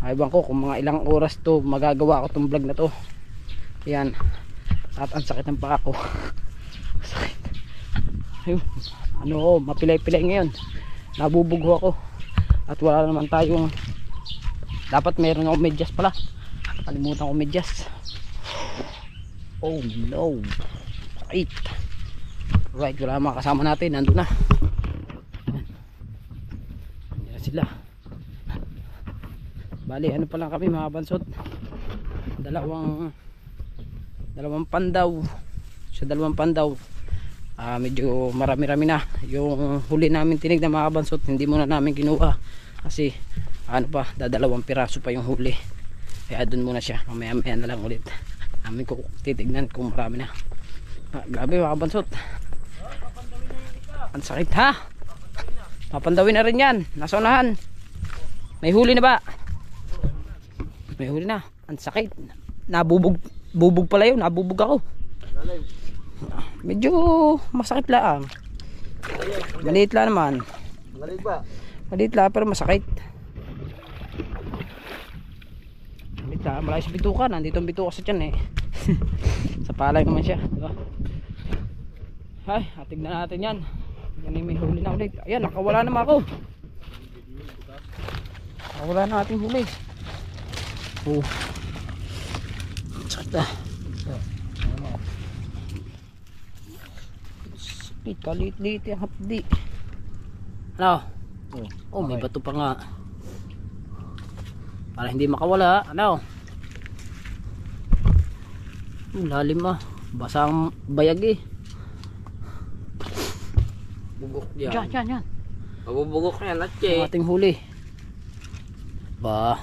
aywan ko kung mga ilang oras to magagawa ko tong vlog na to. Ayan. At ang sakit ng paa ko. Sakit. Ayun. Mapilay-pilay ngayon. Nabubugho ako. At wala naman tayong, dapat meron ako medyas pala. Kalimutan ko medyas. Oh no. Sakit. Right, wala mga kasama natin. Nandun na. Sila. Bali ano pa lang kami mga bansot, dalawang pandaw. Sa 2 pandaw medyo marami-rami na. Yung huli namin tinignan mga bansot, hindi muna namin kinuha kasi dadalawang piraso pa yung huli, kaya dun muna siya. Mamaya na lang ulit namin ko titignan kung marami na. Grabe mga bansot, ang sakit ha. Papandawin na rin yan. Nasa unahan. May huli na ba? May huli na. Ang sakit. Bubog pala yun. Nabubog ako. Medyo masakit lang. Maliit lang naman. Maliit ba? Maliit lang pero masakit. Malayo sa bituka. Nandito ang bituka sa tiyan eh. Sa palay naman siya, diba? Ay, tignan natin yan. Yan ay may huli na ulit. Ayan, nakawala naman ako. Nakawala na ating huli. Oh. Sakit na. Sakit, kalit-lit yung hapdi. Ano? Oh, may bato pa nga. Para hindi makawala. Ano? Lalim ah. Basang bayag eh. Bugok yan. Yan. Mabubugok na yan, Ang Atche. ating huli. Ba.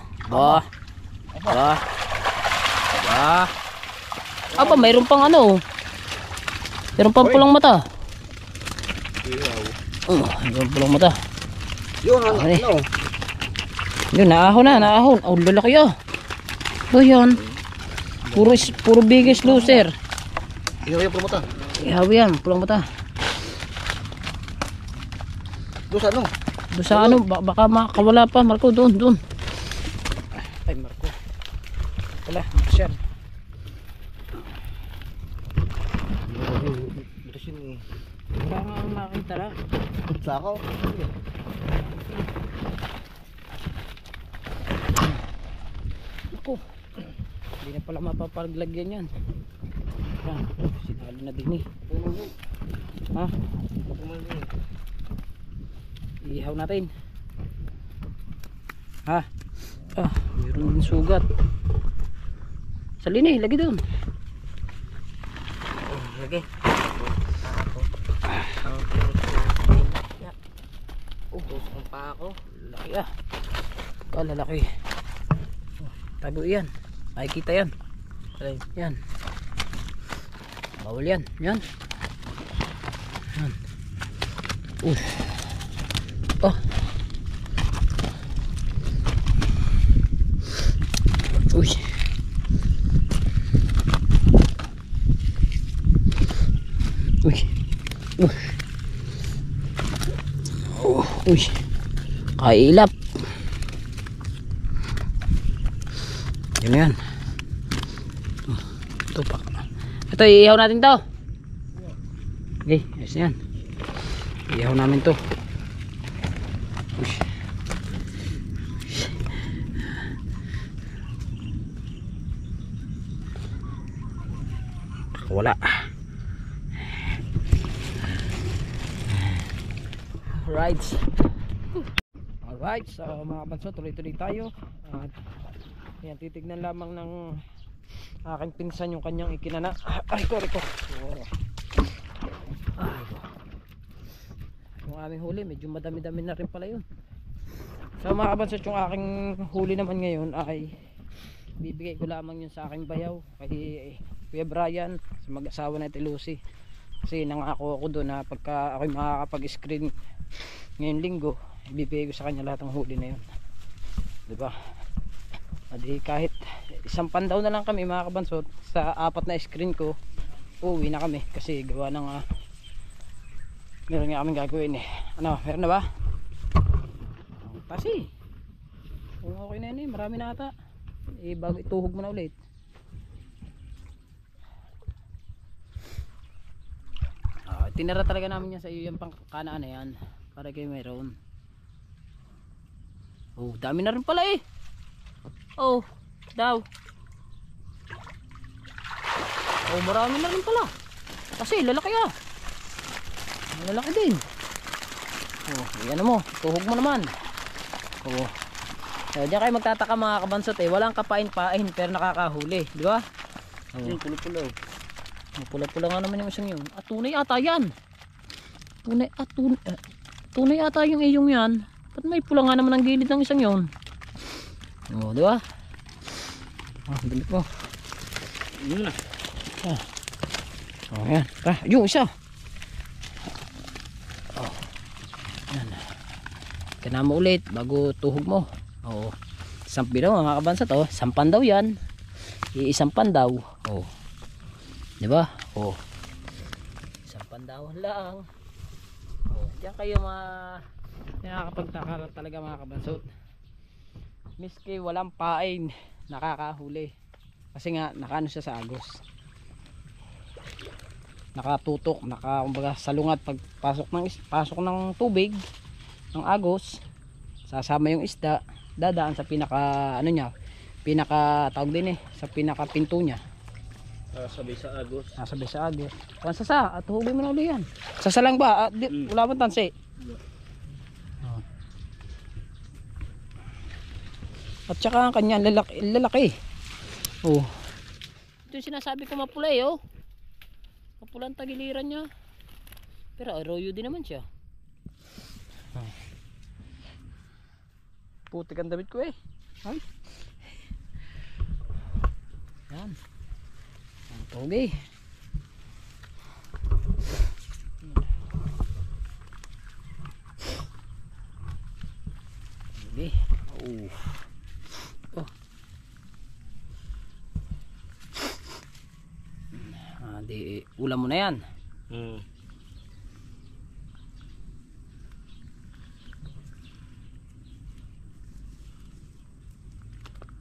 Aba, mayroon pang ano. Mayroon pang pulang mata. Mayroon pulang mata. Yun, Okay. ano? Yun, naahon. Oh, lalaki ah. Ba yan? Puro biggest loser. Ikaw yung promotan. Ihawi yan, pulang mata. Doon sa ano? Doon sa ano, baka makawala pa, Marco, doon. Ay, Marco. Wala, Marcial. Ito siya ni. Wala nga ang makakita na. Sa ako. Ako. Hindi na pala mapapaglagyan yan. Yan, sinalo na din eh. Ha? Ihaw natin. Ha? Mayroon din sugat. Sa lini, lagi doon. Lagi. Tusok pa ako. Laki ah. Lalaki. Tago yan. Nakikita yan. Yan. Bawal yan. Yan. Oh. Uy. Uy. Kailap. Yan. Ito pa. Ito, iihaw natin to. Okay, ayos na yan. Iihaw namin to. Uy. Wala. Alright, so mga banso, tuloy-tuloy tayo. At yan, titignan lamang ng aking pinsan yung kanyang ikinana. Ay ko. Yung aming huli, medyo madami-dami na rin pala yun. So mga banso, yung aking huli naman ngayon ay bibigay ko lamang yun sa aking bayaw kay Kuya Brian, sa mag-asawa na ito Lucy. Kasi nangako ako doon na pagka ako'y makakapag-screen ngayong linggo, ibibigay ko sa kanya lahat ng huli na yun, diba? Adi kahit isang pandaw na lang kami mga kabansot, sa 4 na screen ko uuwi na kami kasi gawa ng meron nga kaming gagawin eh. Ano, meron na ba? Kasi okay na yun eh, marami na ata bago ituhog mo na ulit. Tinira talaga namin yan sa iyo yung pangkanaan na yan para kayo mayroon. Oh, dami na rin pala eh. Oh, daw. Oh, marami na rin pala. Kasi lalaki ah. Lalaki din. Oh, yan mo, tuhog mo naman. Oh. So, diyan kayo magtataka mga kabansot eh, walang kapain-pain pero nakakahuli, di ba? Oh. Yung pula-pula. Pula-pula nga naman yung isang yun. Tunay ata yan. Tunay ata yung iyong yan. Ba't may pula nga naman ang gilid ng isang yun? O, di ba? Bilit mo. Yun na. O, yan. Yung isa. O. Yan. Kailangan mo ulit bago tuhog mo. O. Sampi daw mga kabansat. O, sampan daw yan. Iisampan daw. O. Diba? Oh. Isang pandawan lang. Oh, diyan kayo nakakapagtaka talaga mga kabansot. Miski walang pain, nakakahuli. Kasi nga nakaano siya sa agos. Nakatutok, kumbaga salungat pag pasok ng tubig ng agos, sasama yung isda, dadaan sa pinaka ano niya, pinaka tawag din sa pinaka pinto niya. Sabay sa agos. Sabay sa agos. Kuan sa at huli mo na uli yan. Sasa lang ba? Wala bang tansi? Oh. At saka ang kanya lalaki. Oh. Ito yung sinasabi ko mapula oh. Mapulang tagiliran niya. Pero arroyo din naman siya. Putik ang damit ko Ay. Yan. Ang togi. Togi. Oh. Di ulam mo na yan.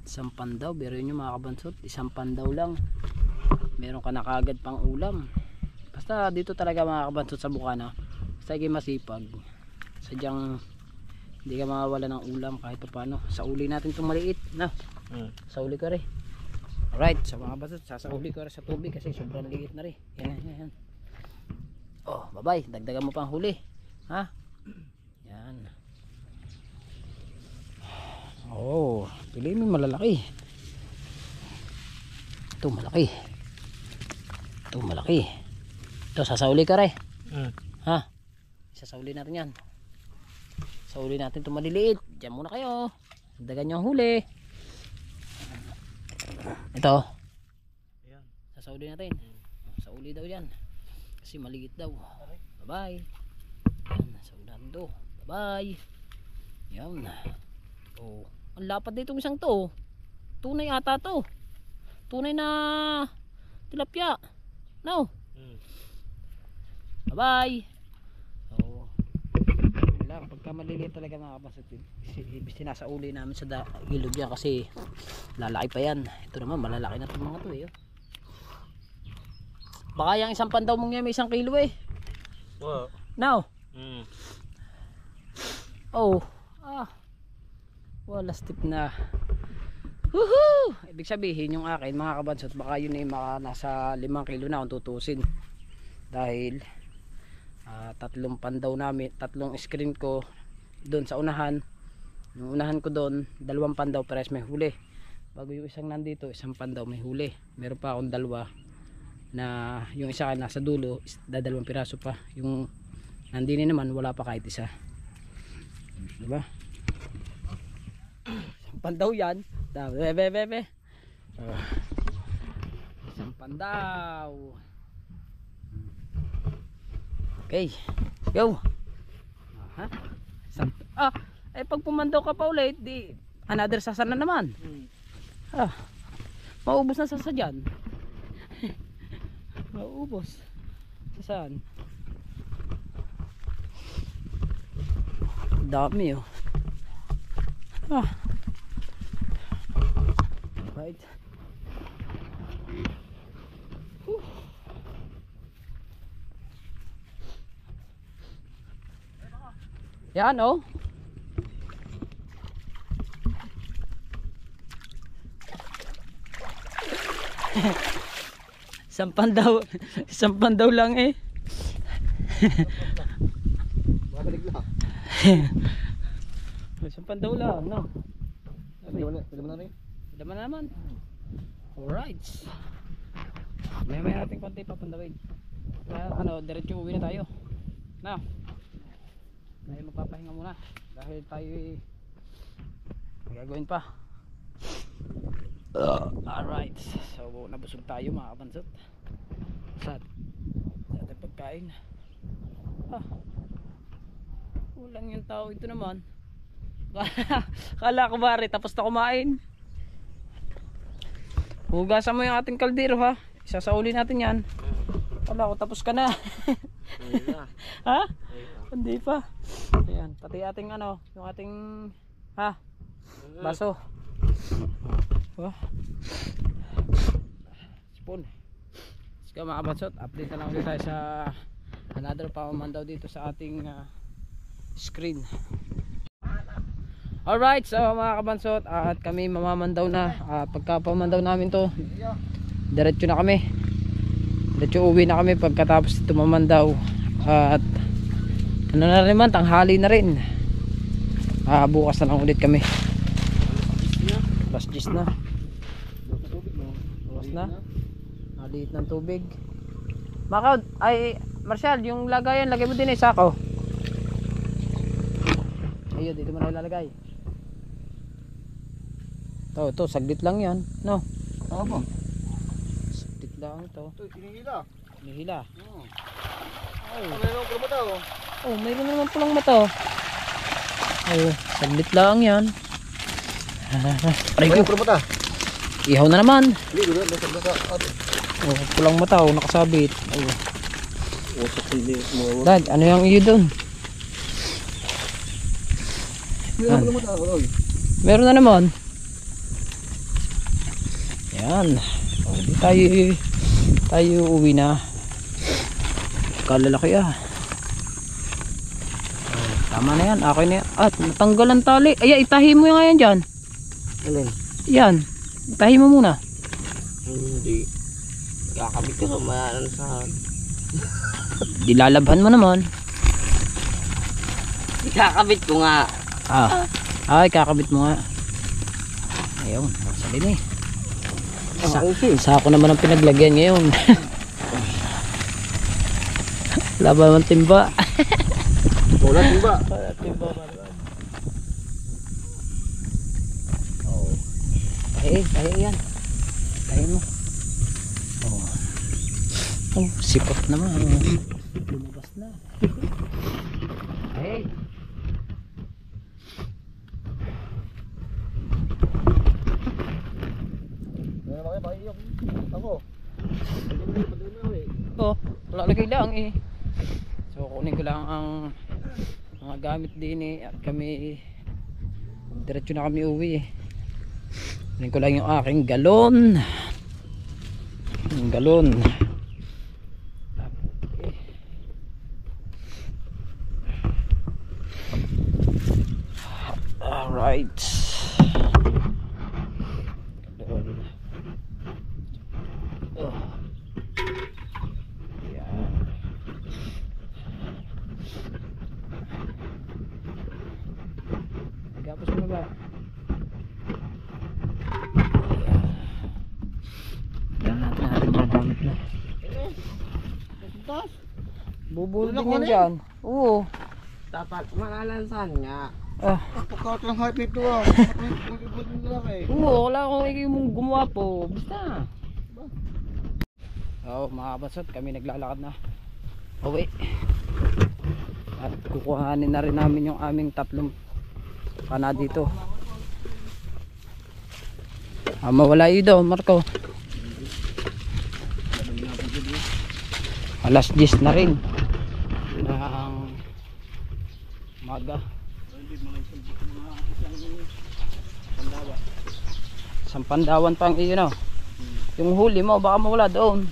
Isang pandaw, pero yun yung mga kabansot, isang pandaw lang meron ka na kagad pang ulam. Basta dito talaga mga kabansot sa Bukana, basta kayo masipag, sadyang hindi ka mawawala ng ulam kahit paano. Sa uli natin itong maliit na sa uli ka rin. Alright, sa mga kabansot, sasauli ko rin sa tubig kasi sobrang liit na rin. Yan. Oh, bye-bye, dagdagan mo pang huli ha. Yan. Oh, piliin mo malalaki. Ito malaki. Ito malaki. Ito sasauli ka rin. Ha? Sasauli natin yan. Sauli natin ito maliliit. Diyan muna kayo. Dagan yung huli. Ito. Ayan. Sasauli natin. Sauli daw yan. Kasi maliit daw. Bye bye. Yan. Sauli natin ito. Bye bye. Yan. Oh. Ang lapad dito isang to. Tunay ata to. Tunay na tilapia. No. Bye bye. Oh. Wala, pagka maliliit talaga mga kabansot, sinasauli namin sa ilog yan kasi lalaki pa yan. Ito naman malalaki na itong mga to Baka yung isang pandaw mong yan may 1 kilo Wow. No. Oh. Wala step na. Woohoo! Ibig sabihin yung akin mga kabansot, baka yun ay nasa 5 kilo na kung tutusin. Dahil 3 pandaw namin, 3 screen ko doon sa unahan. Yung unahan ko doon, 2 pandaw pares may huli. Bago yung isang nandito, 1 pandaw may huli. Meron pa akong 2 na yung isa nasa dulo, 2 piraso pa. Yung nandini naman wala pa kahit isa. Diba? Pandaw yan. Bebe. Isang pandaw. Okay. Go. Pag pumandaw ka pa ulit, di another sasa na naman. Maubos na sasa dyan. Maubos. Saan? Dami Right. Yan Isang pandaw lang Babalik na. Isang pandaw lang, no? Dama na rin. naman. Alright. May natin konti papandawin. Diretso uwi na tayo. Na. Tayo magpapahinga muna dahil tayo gagawin pa. Alright. So nabusog tayo mga kabansot. Sa ating pagkain. Kulang yung tao ito naman. Kala ko bari tapos na kumain. Hugasan mo yung ating kaldero ha. Isasauli natin yan. Wala ko tapos ka na. Ha? Hindi pa. Ayan, pati ating yung ating baso. Oh. Spoon. Let's go mga kabansot. Update na lang ulit tayo sa another pamamandaw dito sa ating screen. Alright, so mga kabansot, at kami mamamandaw na. Pagka pamandaw namin to, diretso na kami. Diretso uwi na kami pagkatapos ito mamandaw. At ano na rin man, tanghali na rin. Bukas na lang ulit kami. Last gis na. Bukas na. Maliit ng tubig. Makaw, ay Marshall, yung lagayan, lagay mo din eh, sako. Ayun, dito mo na ilalagay. Ito, saglit lang yan. No? Oo po. Saglit lang ito. Ito, hinihila. Hinihila. Mayroon ko ba daw? Oh, mayroon naman pulang mata. Oh, saglit lang yan. Aray ko. Mayroon ko ba? Ihaw na naman. Hindi, doon. Basta. Oh, pulang mata, oh, nakasabit. Oh. Usok hindi mo. Dad, ano yung iyo doon? Mayroon ko ba? Meron na naman. Yan. Oh, di tayo uwi na. Kalalaki ah. Oh, tama na yan. Akin na yan. At natanggal ang tali. Ay, itahi mo nga yan dyan. Alin? Yan. Itahi mo muna. Hindi. Kakabit ko sa mayanan sa... Dilalabhan mo naman. Kakabit ko nga. Ay, kakabit mo nga. Ayun. Salin eh. Sako naman ang pinaglagyan ngayon. Laban ng timba. Wala timba. Wala timba. Oh. Tahi yan. Tahi mo. Oh. Oh, sipot naman. Lumabas na. Tahi. Oh, lalagay lang eh. So kunin ko lang ang mga gamit din eh. At kami diretso na kami uwi eh. Kunin ko lang yung aking galon. Yung galon. Okay. Alright. Galon. Tapos mo ba? Yan natin magamit na. Bubulot din yan dyan. Oo. Dapat malalansan nga. Pagkat lang hype ito ah. Oo, wala akong mong gumawa po. Basta. Oo, mga kabasot, kami naglalakad na. Uwi. At kukuhanin na rin namin yung aming tatlong pana dito. Mawala yun daw, Marco. Alas 10 na rin ng umaga. Isang pandawan pang iyo no. Yung huli mo baka mawala doon.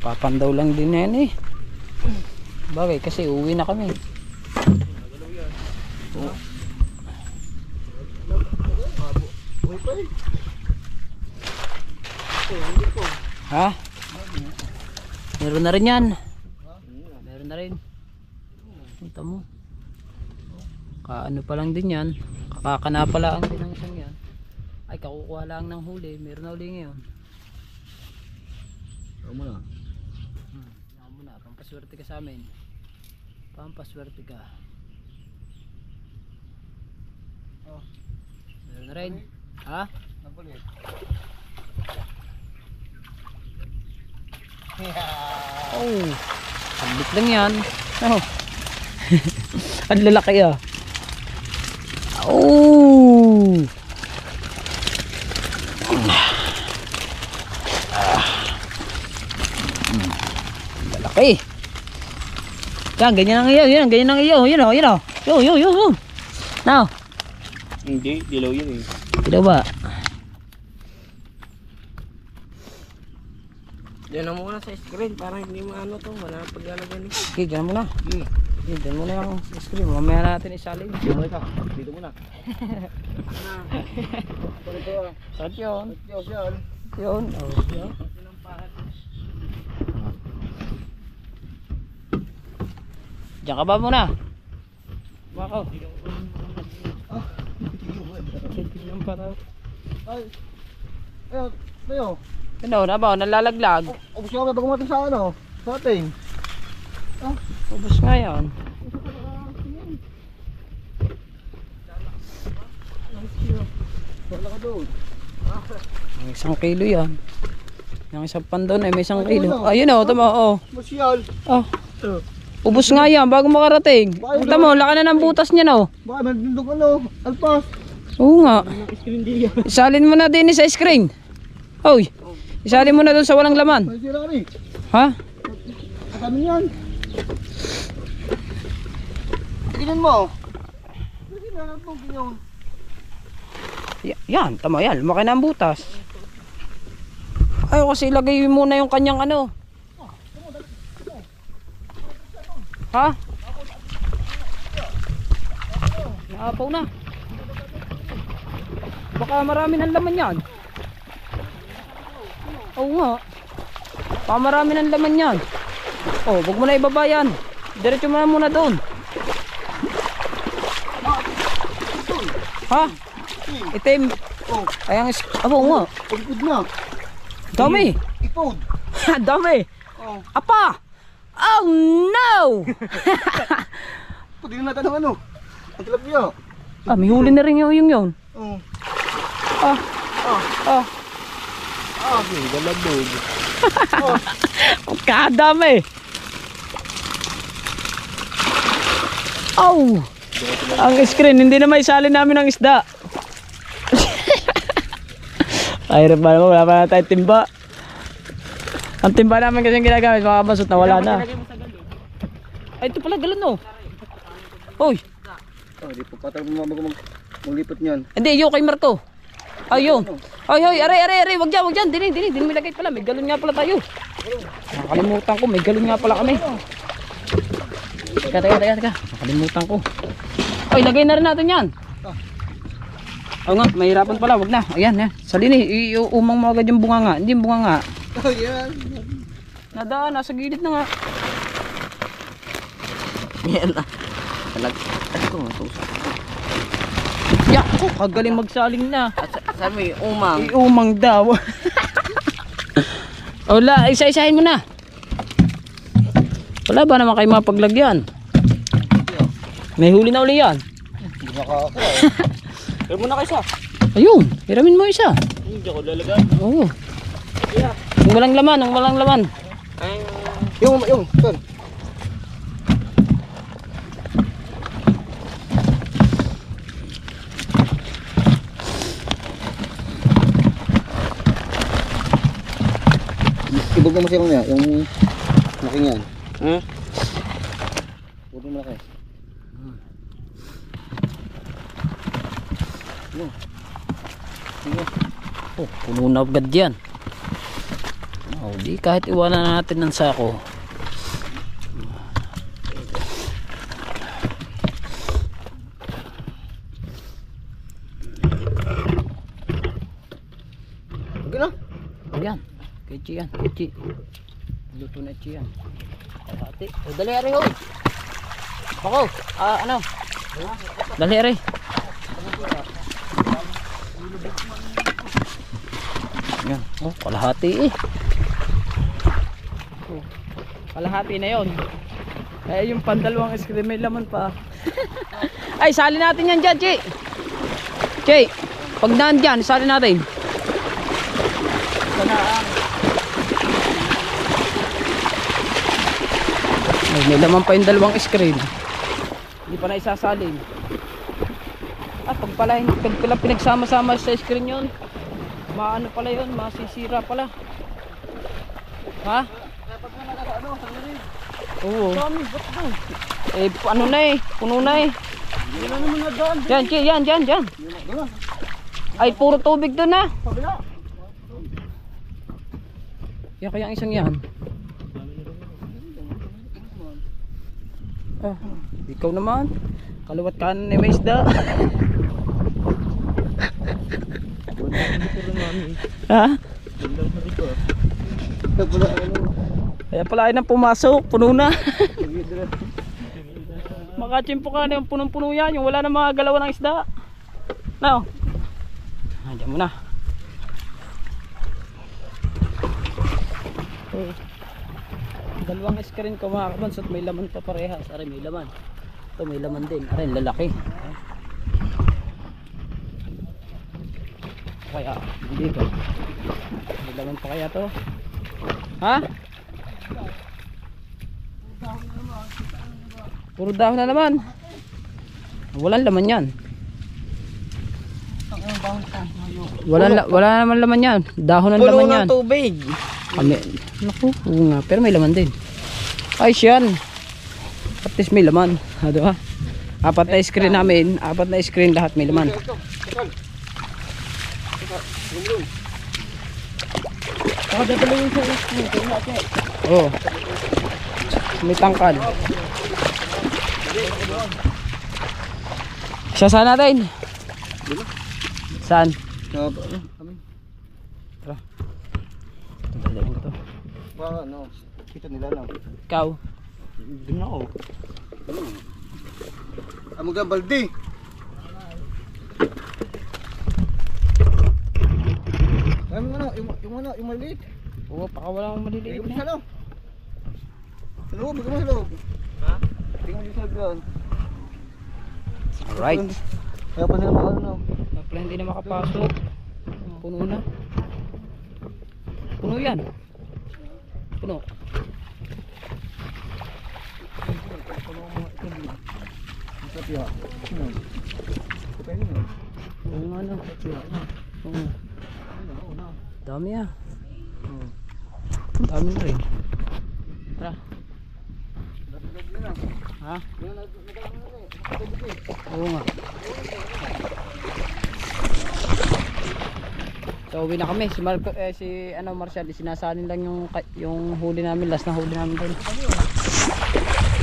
Papandaw lang din yan eh. Bagay kasi uwi na kami. Ha? Meron na rin yan. Meron na rin. Punta mo. Kaano pa lang din yan. Kakakana pa lang din ang isang yan. Ay kakukuha lang ng huli. Meron na huli ngayon. Ako muna. Ako muna. Pampaswerte ka sa amin. Pampaswerte ka. Oh. Meron na rin. Ha? Nabulit. Oh. Sabit lang yan. Oh. Ang lalaki ah. Oh! Malaki. Yan, ganyan ang iyo, yan, ganyan ang iyo, yun o, yun o. Yun. Now. Hindi, dilaw yun eh. Dilaw ba? Diyan na muna sa screen para hindi maano to. Wala paglalagyan eh. Okay, dyan muna. Okay, dyan muna yung screen. Mamaya natin isalin. Dito muna. Saan yun? Diyos yan. Yun. Oh, yun. Diyan ka ba muna? Mako. Tignan pa raw. Ay. Ayun. Ayun. Ano na ba? Nalalaglag. Ubus nga bago matin sa ano. Sa ating. Ubus nga yan. Wala ka doon. May 1 kilo yan. Yung isang pandon ay may 1 kilo. Ayun o, tama o. Masyal. Oh. Ubus nga yan bago makarating. Punta mo, laki na ng butas niya no. Baka nandun ano. Alpas. Oo nga. Isalin mo na din sa screen. Hoy. Isalin mo na doon sa walang laman. May sila rin. Ha? Kami yan. Tingnan mo. Tingnan mo itong ganyan. Yan, tama yan. Lumaki na ang butas. Ay, kasi ilagay muna yung kanyang ano. Ha? Naapaw na. Baka marami ng laman yan. Oo nga. Baka marami ng laman yan. Oh, wag mo na ibaba yan. Diretso mo na muna doon. Ha? Itim. Oh, Ayan, abo nga. pagpud na. Dami. Ipod. Dami. Oh. Apa! Oh no! Pwede na natin ang ano. Ang tilapia. May huli na rin yung yun. Oh. Ah. Ah. Galabog. Kadami. Oh! Ang screen, hindi na may salin namin ng isda. Ay, ba naman, wala pa na tayong timba. Ang timba namin kasi ginagamit, mga kabasot na wala na. Ay, ito pala galon no. Hoy. Oh, di pa patag maglipat niyan. Hindi, yung kay Marco. Ayun. Ay, aray, wag dyan. Dini, may lagay pala. May galon nga pala tayo. Nakalimutan ko, may galon nga pala kami. Teka. Nakalimutan ko. Ay, lagay na rin natin yan. Oo nga, mahirapan pala, wag na. Ayan. Salini, iumang mo agad yung bunga nga. Hindi yung bunga nga. Oh, yan. Nadaan, nasa gilid na nga. Yan na. Ito nga ito. Yak, kagaling magsaling na. Sabi, umang. Iumang daw. Wala, isa-isahin mo na. Wala ba naman kayo mga paglagyan? May huli na uli yan. Hindi makakakuha. Pero muna kayo isa. Ayun, hiramin mo isa. Hindi ako lalagay. Oo. Yung walang laman. Ay, Yung. Saan? Ibog mo siya niya, yung laking yan. Puro malaki. Oh, puno na agad yan. Oh, di kahit iwanan natin ng sako. Okay na. Ayan. Kechi yan. Luto na Chi yan. Kalahati. O, dali ari ho. Bako. Ano? Dali ari. Yan. Oh, kalahati eh. Oh, kalahati na yon. Kaya yung pandalawang ice may laman pa. Ay, sali natin yan dyan, Chi. Chi, pag naan dyan, sali natin. Ay, may laman pa yung dalawang screen. Hindi pa na isasalin. pag pala pinagsama-sama sa screen yun, maano pala yun, masisira pala. Ha? Oo. Ano na eh, puno na eh. Yan. Ay, puro tubig doon na. Yan kaya ang isang yan. Ah, ikaw naman. Kaliwat kanan ni may isda. Ha? Kaya pala ay nang pumasok, puno na. Makachimpo ka na yung punong-puno yan, yung wala na mga galawan ng isda. No? Diyan mo na. Okay. Dalawang screen ko mga kabansot, may laman pa parehas. Aray, may laman. Ito may laman din. Aray, lalaki. Kaya, dito. May laman pa kaya to? Ha? Puro dahon na naman. Walang laman yan. Wala naman laman yan. Dahon ng laman yan. Puno ng tubig. Naku, oo nga. Pero may laman din. Ay, siyan. At least may laman. Diba? Apat na screen namin. Apat na screen lahat may laman. Oo. May tangkal. Saan natin? Saan? Tara. Dalayan ko to. Ano, kita nila lang. Ikaw? Doon na ako. Amuga balde. Yung maliit. Oo, baka wala akong maliliit Tingnan mo na. sa loob. Sa loob, tingnan mo sa loob. Ha? Tingnan mo sa ground. Alright. Kaya pa sila ano. Pala hindi na makapasok. Puno na. Puno yan. Puno. Oo nga no. Oo. Dami ah. Dami na rin. Tara. Ha? Oo nga. So uwi na kami. Si Marco, si ano Marcial, sinasanin lang yung huli namin, last na huli namin doon.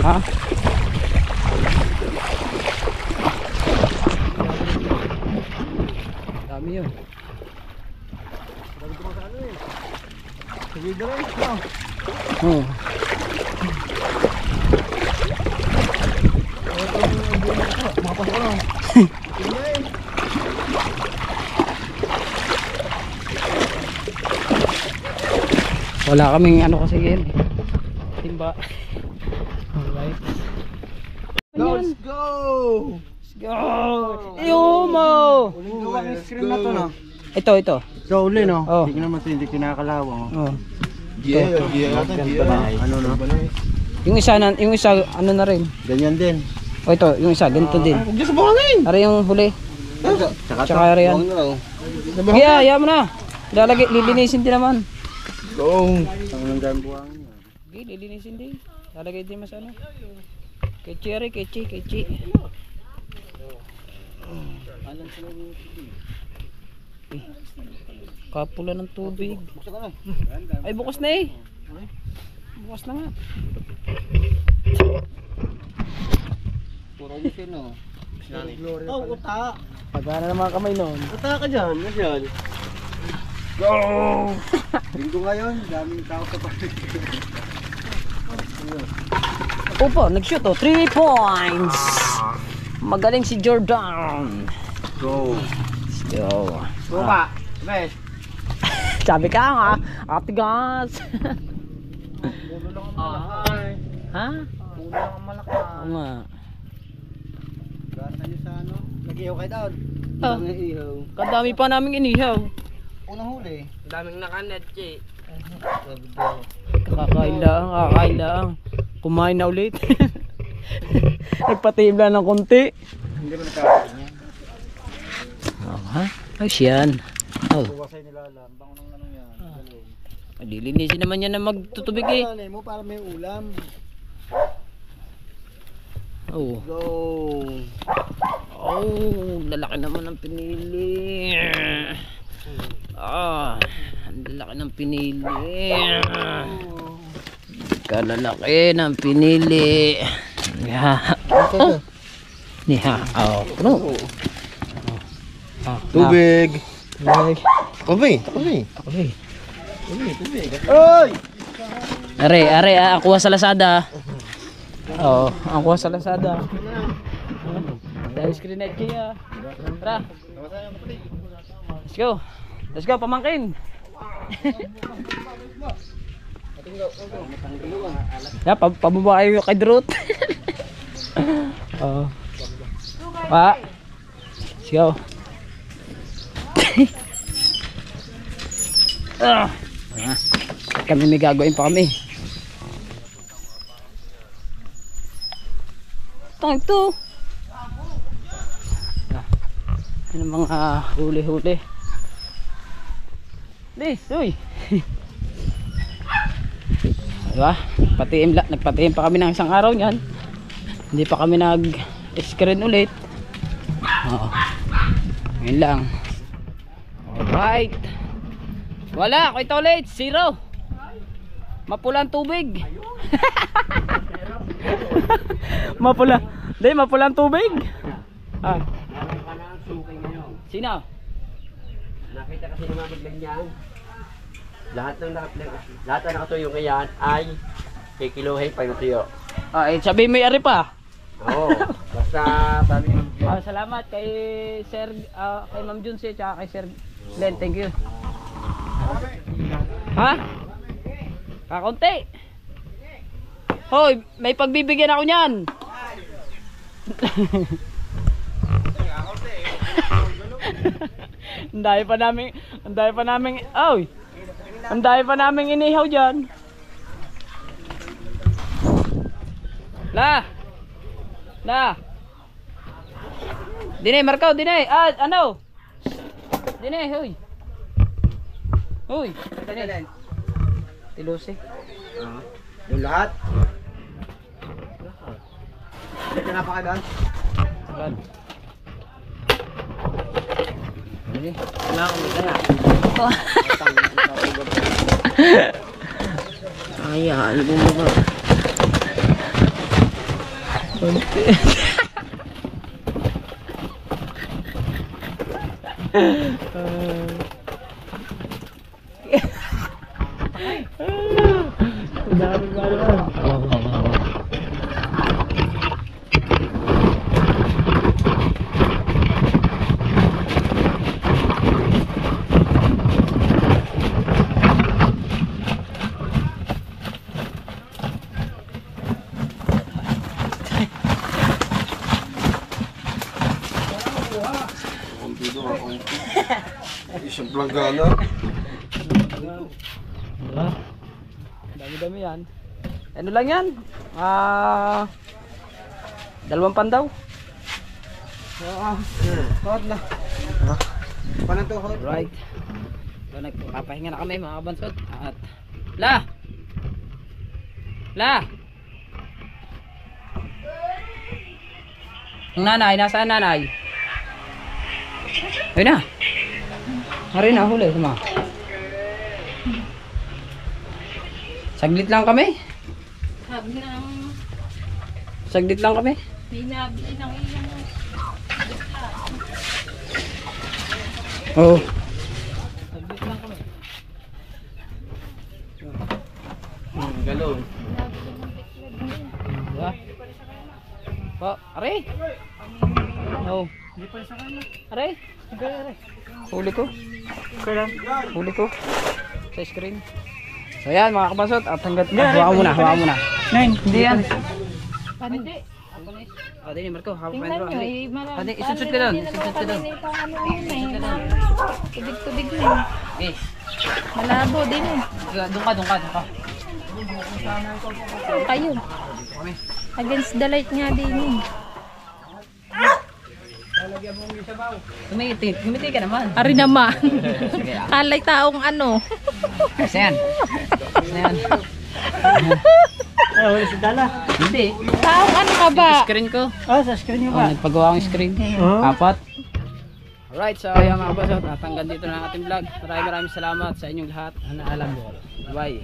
Ha? Dami yun. Sige dali. No. Oo. Makapasok ko lang. Wala kaming ano kasi yun eh. Timba. Alright. Let's go! Let's go! Iumo! Uling gawang screen na to no. Ito. So uli no. Oh. Tingnan mo hindi kinakalawang. Oh. Ano no? Yung isa ano na rin. Ganyan din. O ito, yung isa ganito din. Huwag niyo sa buhangin. Ari yung huli. Tsaka ari yan. Kaya, ayaw mo na. Lilinisin din naman. Go. Ang nandang buhangin. Okay, lilinisin din. Lalagay din mas ano. Kechi. Kapula ng tubig. Ay, bukas na eh. Bukas na nga. Puro misin no. Oh, uta. Pagana naman kamay noon. Uta ka dyan. Masyal. Go! Linggo ngayon, daming tao sa pagkakas. Opo, nag-shoot oh. 3 points. Magaling si Jordan. Go! Let's go. Go pa. Bes. Sabi ka nga, ate gas. Ha? Kulang ang malaki. Oo nga. Gasa niyo sa ano? Nag-ihaw kayo doon. Ah. Daming ihaw. Kadami pa naming inihaw. Unang huli. Daming nakanet, Che. Sabi daw. Kakain lang. Kumain na ulit. Nagpatibla ng konti. Hindi mo nakakain yan. Oh, ha? Ayos yan. Oh. Buwasay nila alam. Bango ng ano yan. Lilinisin naman yan na magtutubig eh. Alay mo para may ulam. Oh. Go. Oh, lalaki naman ng pinili. Ah, ang lalaki ng pinili. Kalalaki ng pinili. Yeah. Yeah. Oh, no. Tubig. Tubig. Tubig. Tubig. Okay. Tubig. Oy! Are, ang kuha sa Lazada. Oo, ang kuha sa Lazada. Dahil screen net kaya. Tara. Let's go, pamangkin. Ya, pababa kayo kay Drut. Oo. Pa. Let's go. Kami may gagawin pa kami. Ito. Ano mga huli-huli. Uy. Diba? Nagpatiim pa kami ng isang araw niyan. Hindi pa kami nag-screen ulit. Oo. Ngayon lang. Alright. Wala, ako ito ulit. 0. Mapulang tubig. Mapulang tubig. Ah. Sino? Nakita kasi ng mga maglanyan. Lahat na nakatuyo ngayon ay kikiluhin pa yung tuyo. Ah, sabi may ari pa. Oo. Basta sabi mo. Salamat kay Sir kay Ma'am Junse at kay Sir Glenn. Thank you. Ha? Kakunti. Hoy, may pagbibigyan ako niyan. Ang dami pa naming inihaw diyan. La. Dine, Marco, dine. Ano? Dine, hoy. Dine. Tilusi. Yung lahat. Ito na pa ka doon. Saan? Dine. Wala akong magkaya. Ay, ano mo ba? Isang planggana. Dami-dami yan. Ano lang yan? 2 pandaw. Hot na. Paano to hot? Right. So nagpapahinga na kami mga kabansot. At La! Ang nanay, nasaan nanay? Ayun na. Hari na, huli. Sama. Saglit lang kami. Saglit lang kami. Binabili ng ilang Oo. Saglit lang kami. Galon. Diba? Po, are? Oo. Are? Huli ko. Sa screen. So yan mga kabasot, at hanggat hawa muna. Hindi yan. Hindi. O, din Marco, hawak pa Tingnan nyo, yun. marami. Isunsut ka doon. Tubig-tubig na. Okay. Malabo din eh. Doon ka. Kayo. Against the light nga din eh. Kumiti ka naman. Ari naman. Alay taong ano. Kasi yan. Ay, wala si Dala. Hindi. Taong ano ka ba? Screen ko. Ah, sa screen nyo ba? Nagpagawa akong screen. Oh. Apat. Alright, so ayan mga boss, at hanggang dito na ang ating vlog. Maraming salamat sa inyong lahat. Bye.